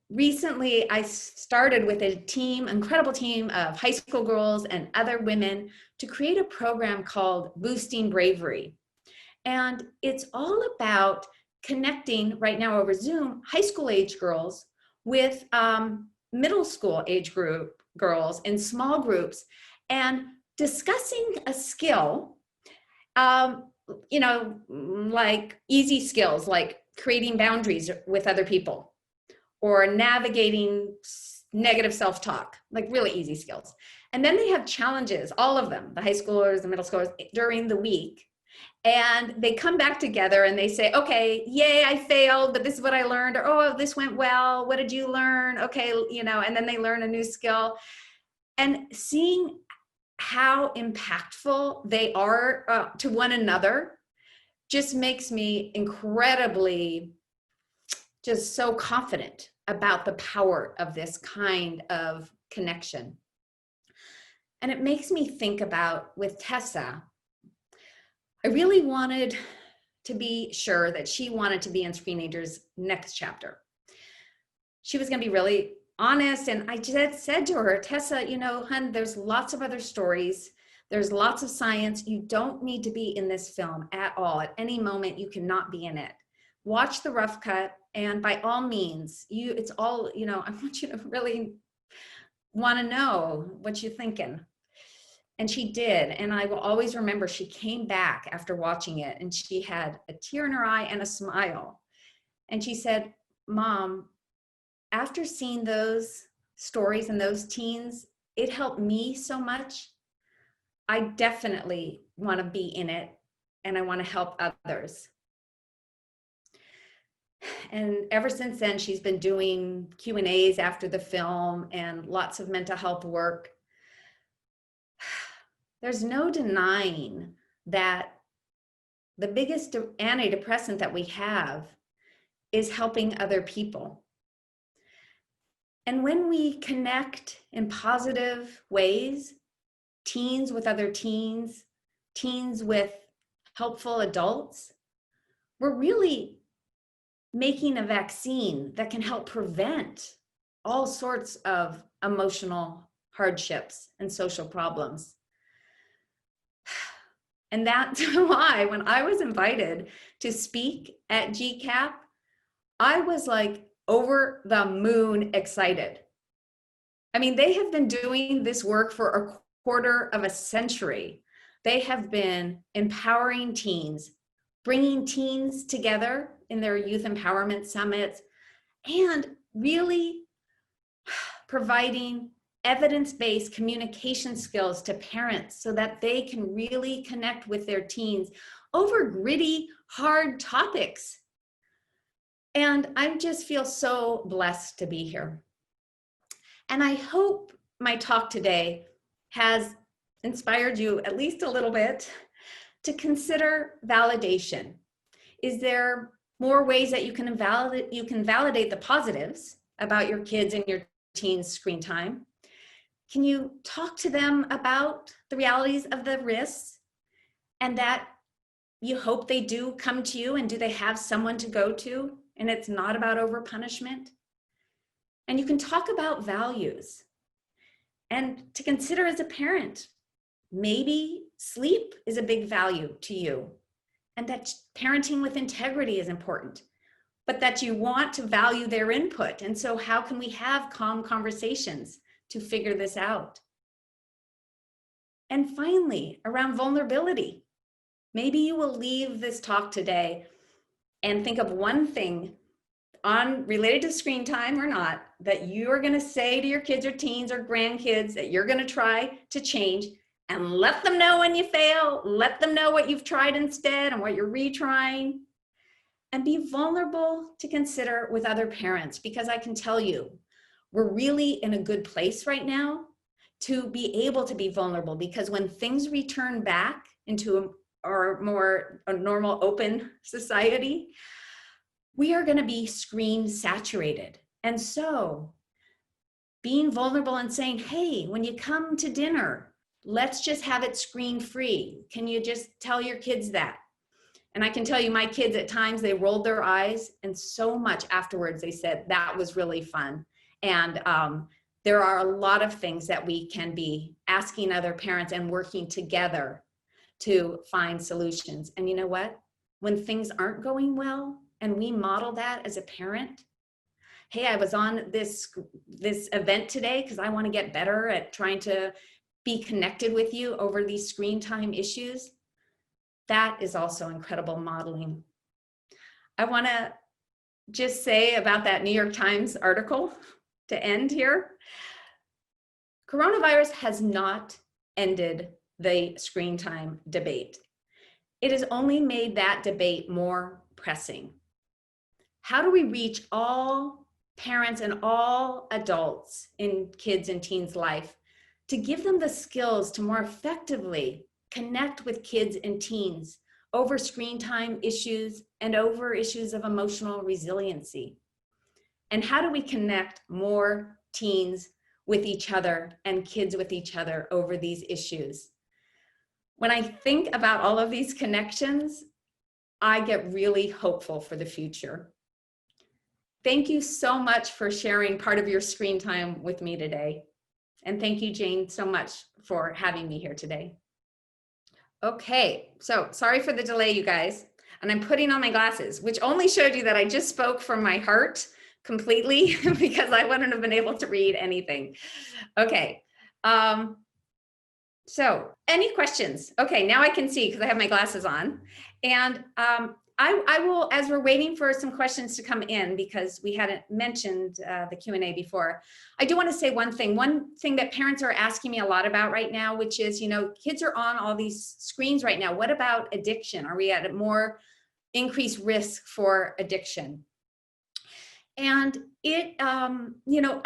recently, I started with a team, incredible team of high school girls and other women to create a program called Boosting Bravery. And it's all about connecting right now over Zoom, high school age girls with middle school age group girls in small groups and discussing a skill, like easy skills, like creating boundaries with other people, or navigating negative self-talk, like really easy skills. And then they have challenges, all of them, the high schoolers, the middle schoolers, during the week. And they come back together and they say, okay, yay, I failed, but this is what I learned, or, oh, this went well, what did you learn? Okay, and then they learn a new skill. And seeing how impactful they are to one another just makes me incredibly just so confident about the power of this kind of connection. And it makes me think about with Tessa, I really wanted to be sure that she wanted to be in Screenager's next chapter. She was going to be really honest. And I just said to her, Tessa, you know, hun, there's lots of other stories. There's lots of science. You don't need to be in this film at all. At any moment, you cannot be in it. Watch the rough cut. And by all means, it's all, you know, I want you to really want to know what you're thinking. And she did. And I will always remember she came back after watching it and she had a tear in her eye and a smile. And she said, Mom, after seeing those stories and those teens, it helped me so much. I definitely want to be in it and I want to help others. And ever since then, she's been doing Q&As after the film and lots of mental health work. There's no denying that the biggest antidepressant that we have is helping other people. And when we connect in positive ways, teens with other teens, teens with helpful adults, we're really making a vaccine that can help prevent all sorts of emotional hardships and social problems. And that's why when I was invited to speak at GCAPP, I was like over the moon excited. I mean, they have been doing this work for a quarter of a century. They have been empowering teens, bringing teens together in their youth empowerment summits, and really providing evidence-based communication skills to parents so that they can really connect with their teens over gritty, hard topics. And I just feel so blessed to be here. And I hope my talk today has inspired you at least a little bit to consider validation. Is there more ways that you can validate the positives about your kids and your teens' screen time? Can you talk to them about the realities of the risks and that you hope they do come to you, and do they have someone to go to and it's not about over-punishment? And you can talk about values and to consider as a parent, maybe sleep is a big value to you and that parenting with integrity is important, but that you want to value their input. And so how can we have calm conversations to figure this out? And finally, around vulnerability. Maybe you will leave this talk today and think of one thing related to screen time or not, that you're going to say to your kids or teens or grandkids that you're going to try to change, and let them know when you fail, let them know what you've tried instead and what you're retrying, and be vulnerable to consider with other parents, because I can tell you, we're really in a good place right now to be able to be vulnerable, because when things return back into a normal open society, we are going to be screen saturated. And so being vulnerable and saying, hey, when you come to dinner, let's just have it screen free. Can you just tell your kids that? And I can tell you, my kids at times, they rolled their eyes, and so much afterwards they said, that was really fun. And there are a lot of things that we can be asking other parents and working together to find solutions. And you know what? When things aren't going well and we model that as a parent, hey, I was on this event today because I want to get better at trying to be connected with you over these screen time issues. That is also incredible modeling. I want to just say about that New York Times article to end here. Coronavirus has not ended the screen time debate. It has only made that debate more pressing. How do we reach all parents and all adults in kids and teens' life to give them the skills to more effectively connect with kids and teens over screen time issues and over issues of emotional resiliency? And how do we connect more teens with each other and kids with each other over these issues. When I think about all of these connections, I get really hopeful for the future. Thank you so much for sharing part of your screen time with me today. And thank you, Jane, so much for having me here today. Okay, so sorry for the delay, you guys. And I'm putting on my glasses, which only showed you that I just spoke from my heart completely because I wouldn't have been able to read anything. Okay, so any questions? Okay, now I can see because I have my glasses on. And I will, as we're waiting for some questions to come in, because we hadn't mentioned the Q&A before, I do want to say one thing that parents are asking me a lot about right now, which is, you know, kids are on all these screens right now. What about addiction? Are we at a more increased risk for addiction? And it, you know,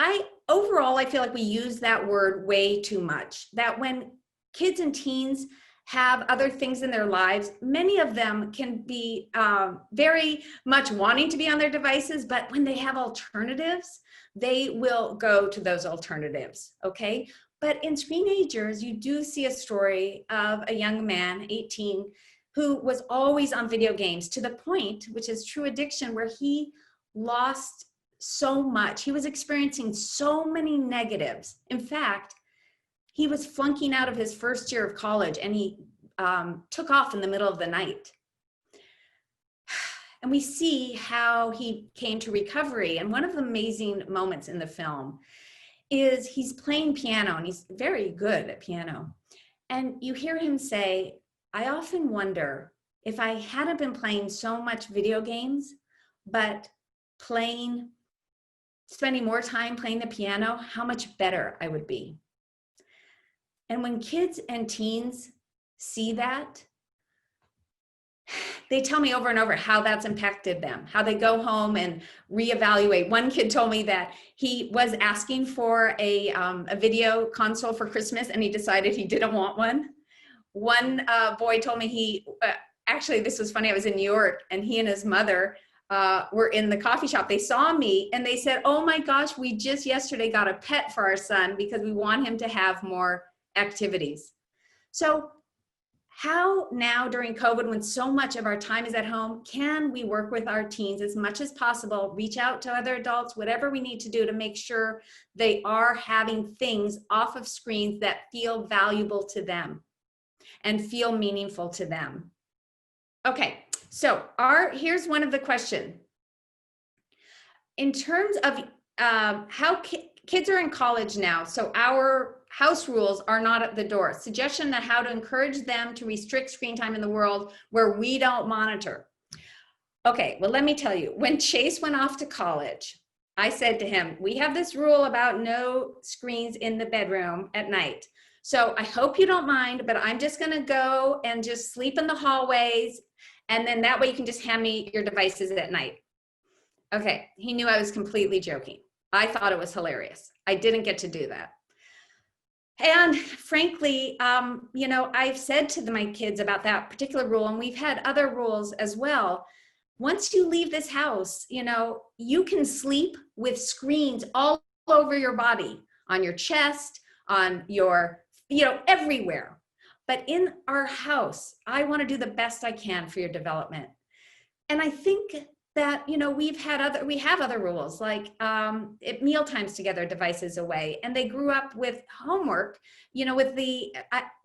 overall, I feel like we use that word way too much, that when kids and teens have other things in their lives, many of them can be very much wanting to be on their devices, but when they have alternatives, they will go to those alternatives, okay? But in Screenagers, you do see a story of a young man, 18, who was always on video games to the point, which is true addiction, where he lost so much. He was experiencing so many negatives. In fact, he was flunking out of his first year of college, and he took off in the middle of the night. And we see how he came to recovery. And one of the amazing moments in the film is he's playing piano, and he's very good at piano. And you hear him say, "I often wonder if I hadn't been playing so much video games, but spending more time playing the piano, how much better I would be." And when kids and teens see that, they tell me over and over how that's impacted them, how they go home and reevaluate. One kid told me that he was asking for a video console for Christmas, and he decided he didn't want one. One boy told me actually, this was funny, I was in New York, and he and his mother were in the coffee shop. They saw me and they said, "Oh my gosh, we just yesterday got a pet for our son because we want him to have more activities." So how now during COVID, when so much of our time is at home, can we work with our teens as much as possible, reach out to other adults, whatever we need to do to make sure they are having things off of screens that feel valuable to them and feel meaningful to them? Okay, so here's one of the questions. In terms of how kids are in college now, so our house rules are not at the door. Suggestion on how to encourage them to restrict screen time in the world where we don't monitor. Okay, well, let me tell you, when Chase went off to college, I said to him, we have this rule about no screens in the bedroom at night. So I hope you don't mind, but I'm just gonna go and just sleep in the hallways, and then that way you can just hand me your devices at night. Okay, he knew I was completely joking. I thought it was hilarious. I didn't get to do that. And frankly, you know, I've said to my kids about that particular rule, and we've had other rules as well. Once you leave this house, you know, you can sleep with screens all over your body, on your chest, on your, you know, everywhere. But in our house, I want to do the best I can for your development. And I think that, you know, we have other rules, like at meal times together, devices away, and they grew up with homework, you know, with the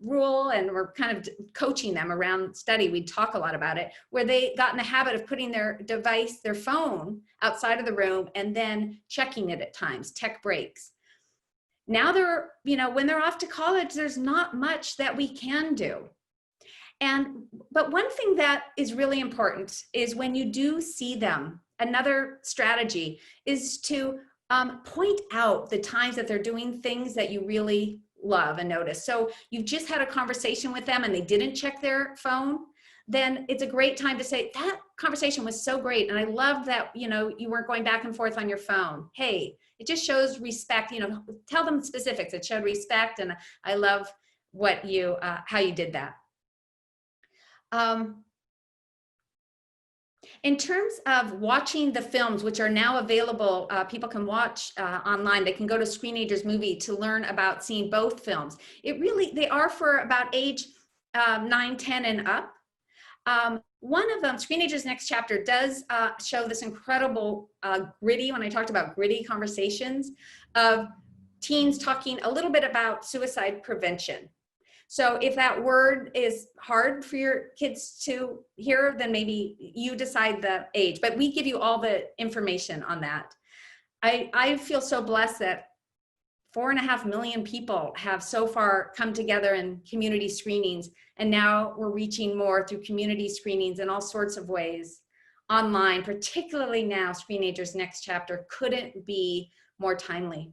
rule, and we're kind of coaching them around study. We talk a lot about it, where they got in the habit of putting their device, their phone, outside of the room and then checking it at times, tech breaks. Now they're, you know, when they're off to college, there's not much that we can do. But one thing that is really important is when you do see them, another strategy is to point out the times that they're doing things that you really love and notice. So you've just had a conversation with them and they didn't check their phone, then it's a great time to say, that conversation was so great, and I love that, you know, you weren't going back and forth on your phone. Hey, it just shows respect, you know, tell them specifics. It showed respect, and I love what you, how you did that. In terms of watching the films, which are now available, people can watch online. They can go to Screenagers Movie to learn about seeing both films. They are for about age 9, 10 and up. One of them, Screenagers Next Chapter, does show this incredible gritty, when I talked about gritty conversations, of teens talking a little bit about suicide prevention. So if that word is hard for your kids to hear, then maybe you decide the age, but we give you all the information on that. I feel so blessed that 4.5 million people have so far come together in community screenings, and now we're reaching more through community screenings in all sorts of ways online, particularly now. Screenagers Next Chapter couldn't be more timely.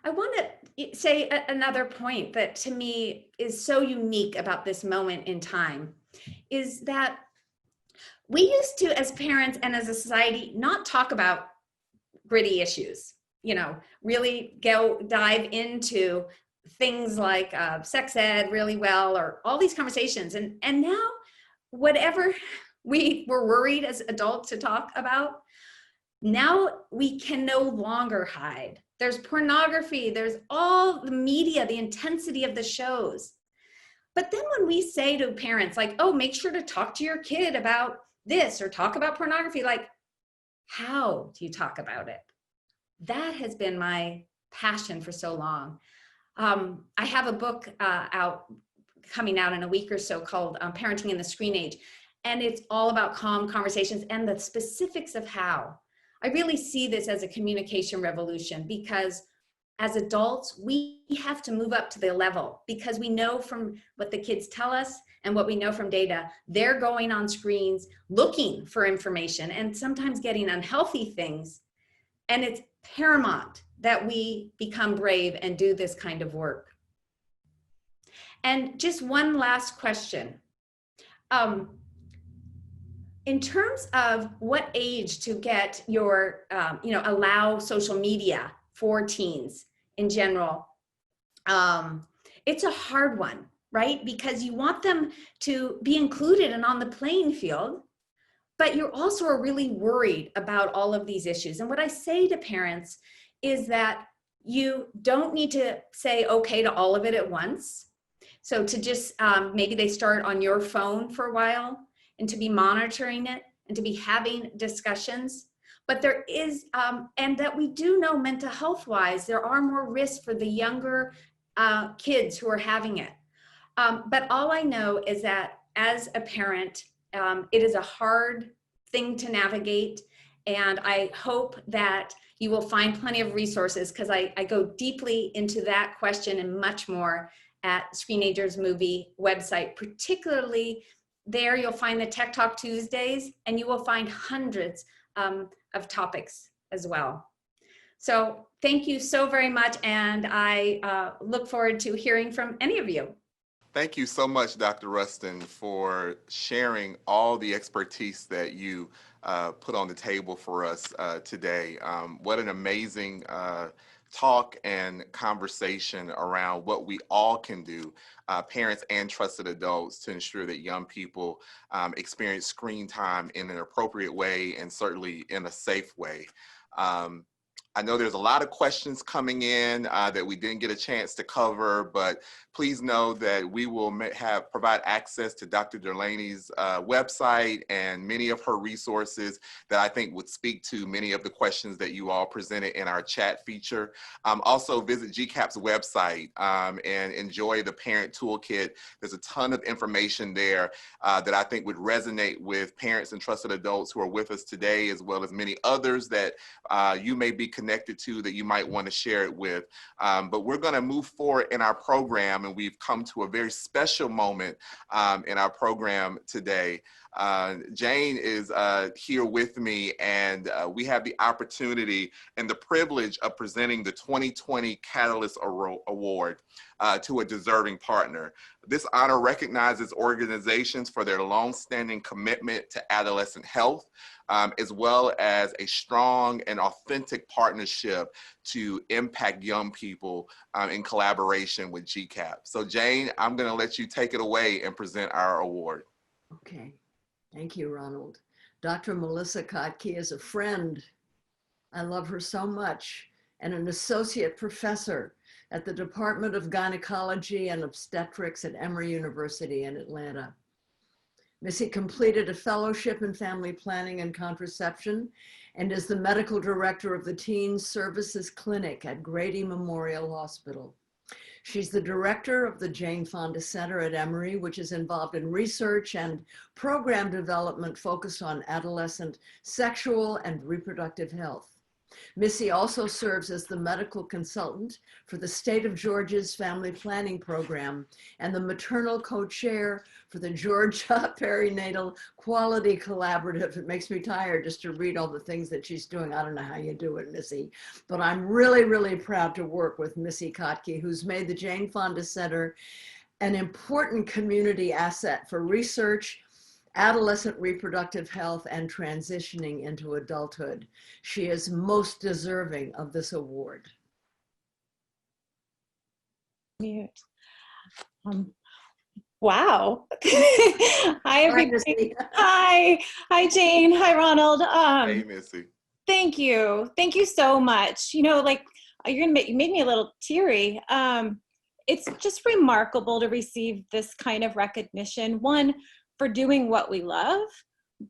I want to say another point that to me is so unique about this moment in time is that we used to, as parents and as a society, not talk about gritty issues, really dive into things like sex ed really well, or all these conversations. And now whatever we were worried as adults to talk about, now we can no longer hide. There's pornography, there's all the media, the intensity of the shows. But then when we say to parents like, oh, make sure to talk to your kid about this or talk about pornography, like, how do you talk about it? That has been my passion for so long. I have a book coming out in a week or so called Parenting in the Screen Age. And it's all about calm conversations and the specifics of how. I really see this as a communication revolution, because as adults, we have to move up to the level, because we know from what the kids tell us and what we know from data, they're going on screens looking for information and sometimes getting unhealthy things. And it's paramount that we become brave and do this kind of work. And just one last question. In terms of what age to get your, allow social media for teens in general, it's a hard one, right? Because you want them to be included and on the playing field, but you also are really worried about all of these issues. And what I say to parents is that you don't need to say okay to all of it at once. So to just, maybe they start on your phone for a while, and to be monitoring it and to be having discussions. But there is, and that we do know mental health wise, there are more risks for the younger kids who are having it. But all I know is that as a parent, it is a hard thing to navigate. And I hope that you will find plenty of resources, because I go deeply into that question and much more at Screenagers Movie website. Particularly there, you'll find the Tech Talk Tuesdays, and you will find hundreds of topics as well. So thank you so very much, and I look forward to hearing from any of you. Thank you so much, Dr. Ruston, for sharing all the expertise that you put on the table for us today. What an amazing talk and conversation around what we all can do, parents and trusted adults, to ensure that young people experience screen time in an appropriate way and certainly in a safe way. I know there's a lot of questions coming in that we didn't get a chance to cover, but please know that we will provide access to Dr. Delaney's website and many of her resources that I think would speak to many of the questions that you all presented in our chat feature. Also visit GCAPP's website and enjoy the Parent Toolkit. There's a ton of information there that I think would resonate with parents and trusted adults who are with us today, as well as many others that you may be connected to that you might want to share it with. But we're going to move forward in our program, and we've come to a very special moment in our program today. Jane is here with me, and we have the opportunity and the privilege of presenting the 2020 Catalyst Award to a deserving partner. This honor recognizes organizations for their longstanding commitment to adolescent health, as well as a strong and authentic partnership partnership to impact young people in collaboration with GCAPP. So Jane, I'm going to let you take it away and present our award. Okay, thank you, Ronald. Dr. Melissa Kotke is a friend. I love her so much, and an associate professor at the Department of Gynecology and Obstetrics at Emory University in Atlanta. Missy completed a fellowship in family planning and contraception and is the medical director of the Teen Services Clinic at Grady Memorial Hospital. She's the director of the Jane Fonda Center at Emory, which is involved in research and program development focused on adolescent sexual and reproductive health. Missy also serves as the medical consultant for the State of Georgia's Family Planning Program and the maternal co-chair for the Georgia Perinatal Quality Collaborative. It makes me tired just to read all the things that she's doing. I don't know how you do it, Missy, but I'm really, really proud to work with Missy Kotke, who's made the Jane Fonda Center an important community asset for research, adolescent reproductive health, and transitioning into adulthood. She is most deserving of this award. Wow. Hi, everybody. Hi, Jane. Hi, Ronald. Hey, Missy. Thank you. Thank you so much. You know, like, you made me a little teary. It's just remarkable to receive this kind of recognition. One, for doing what we love,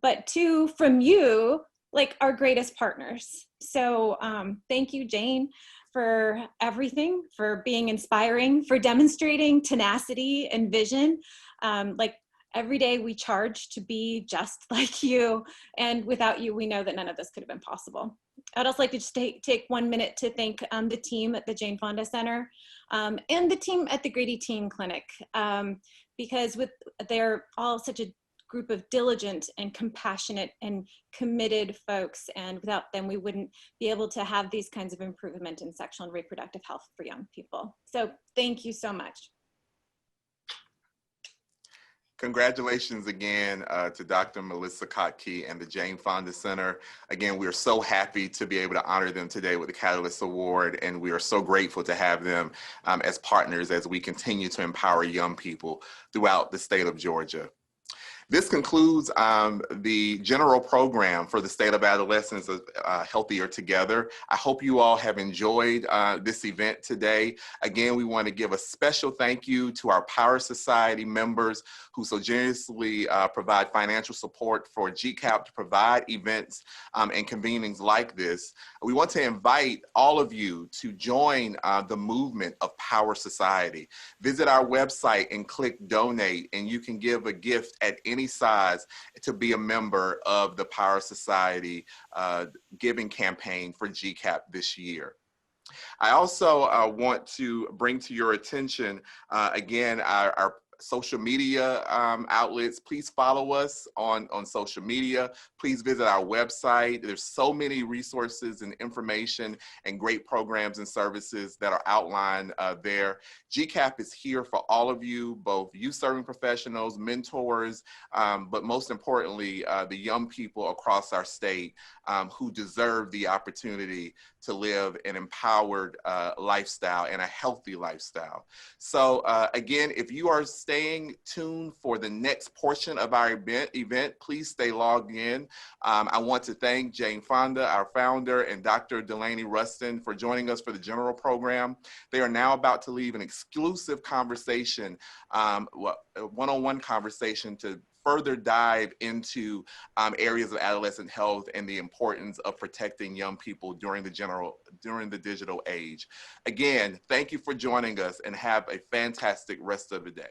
but two, from you, like our greatest partners. So thank you, Jane, for everything, for being inspiring, for demonstrating tenacity and vision. Like every day we charge to be just like you, and without you, we know that none of this could have been possible. I'd also like to just take 1 minute to thank the team at the Jane Fonda Center and the team at the Grady Teen Clinic, because they're all such a group of diligent and compassionate and committed folks, and without them we wouldn't be able to have these kinds of improvement in sexual and reproductive health for young people. So thank you so much. Congratulations again to Dr. Melissa Kotke and the Jane Fonda Center. Again, we are so happy to be able to honor them today with the Catalyst Award, and we are so grateful to have them as partners as we continue to empower young people throughout the state of Georgia. This concludes the general program for the State of Adolescents, Healthier Together. I hope you all have enjoyed this event today. Again, we want to give a special thank you to our Power Society members who so generously provide financial support for GCAPP to provide events and convenings like this. We want to invite all of you to join the movement of Power Society. Visit our website and click donate, and you can give a gift at any size to be a member of the Power Society giving campaign for GCAPP this year. I also want to bring to your attention, again, our social media outlets. Please follow us on social media. Please visit our website. There's so many resources and information and great programs and services that are outlined there. GCAPP is here for all of you, both youth-serving professionals, mentors, but most importantly, the young people across our state who deserve the opportunity to live an empowered lifestyle and a healthy lifestyle. So again, if you are staying tuned for the next portion of our event, please stay logged in. I want to thank Jane Fonda, our founder, and Dr. Delaney Ruston for joining us for the general program. They are now about to leave an exclusive conversation, one-on-one conversation to further dive into areas of adolescent health and the importance of protecting young people during the digital age. Again, thank you for joining us and have a fantastic rest of the day.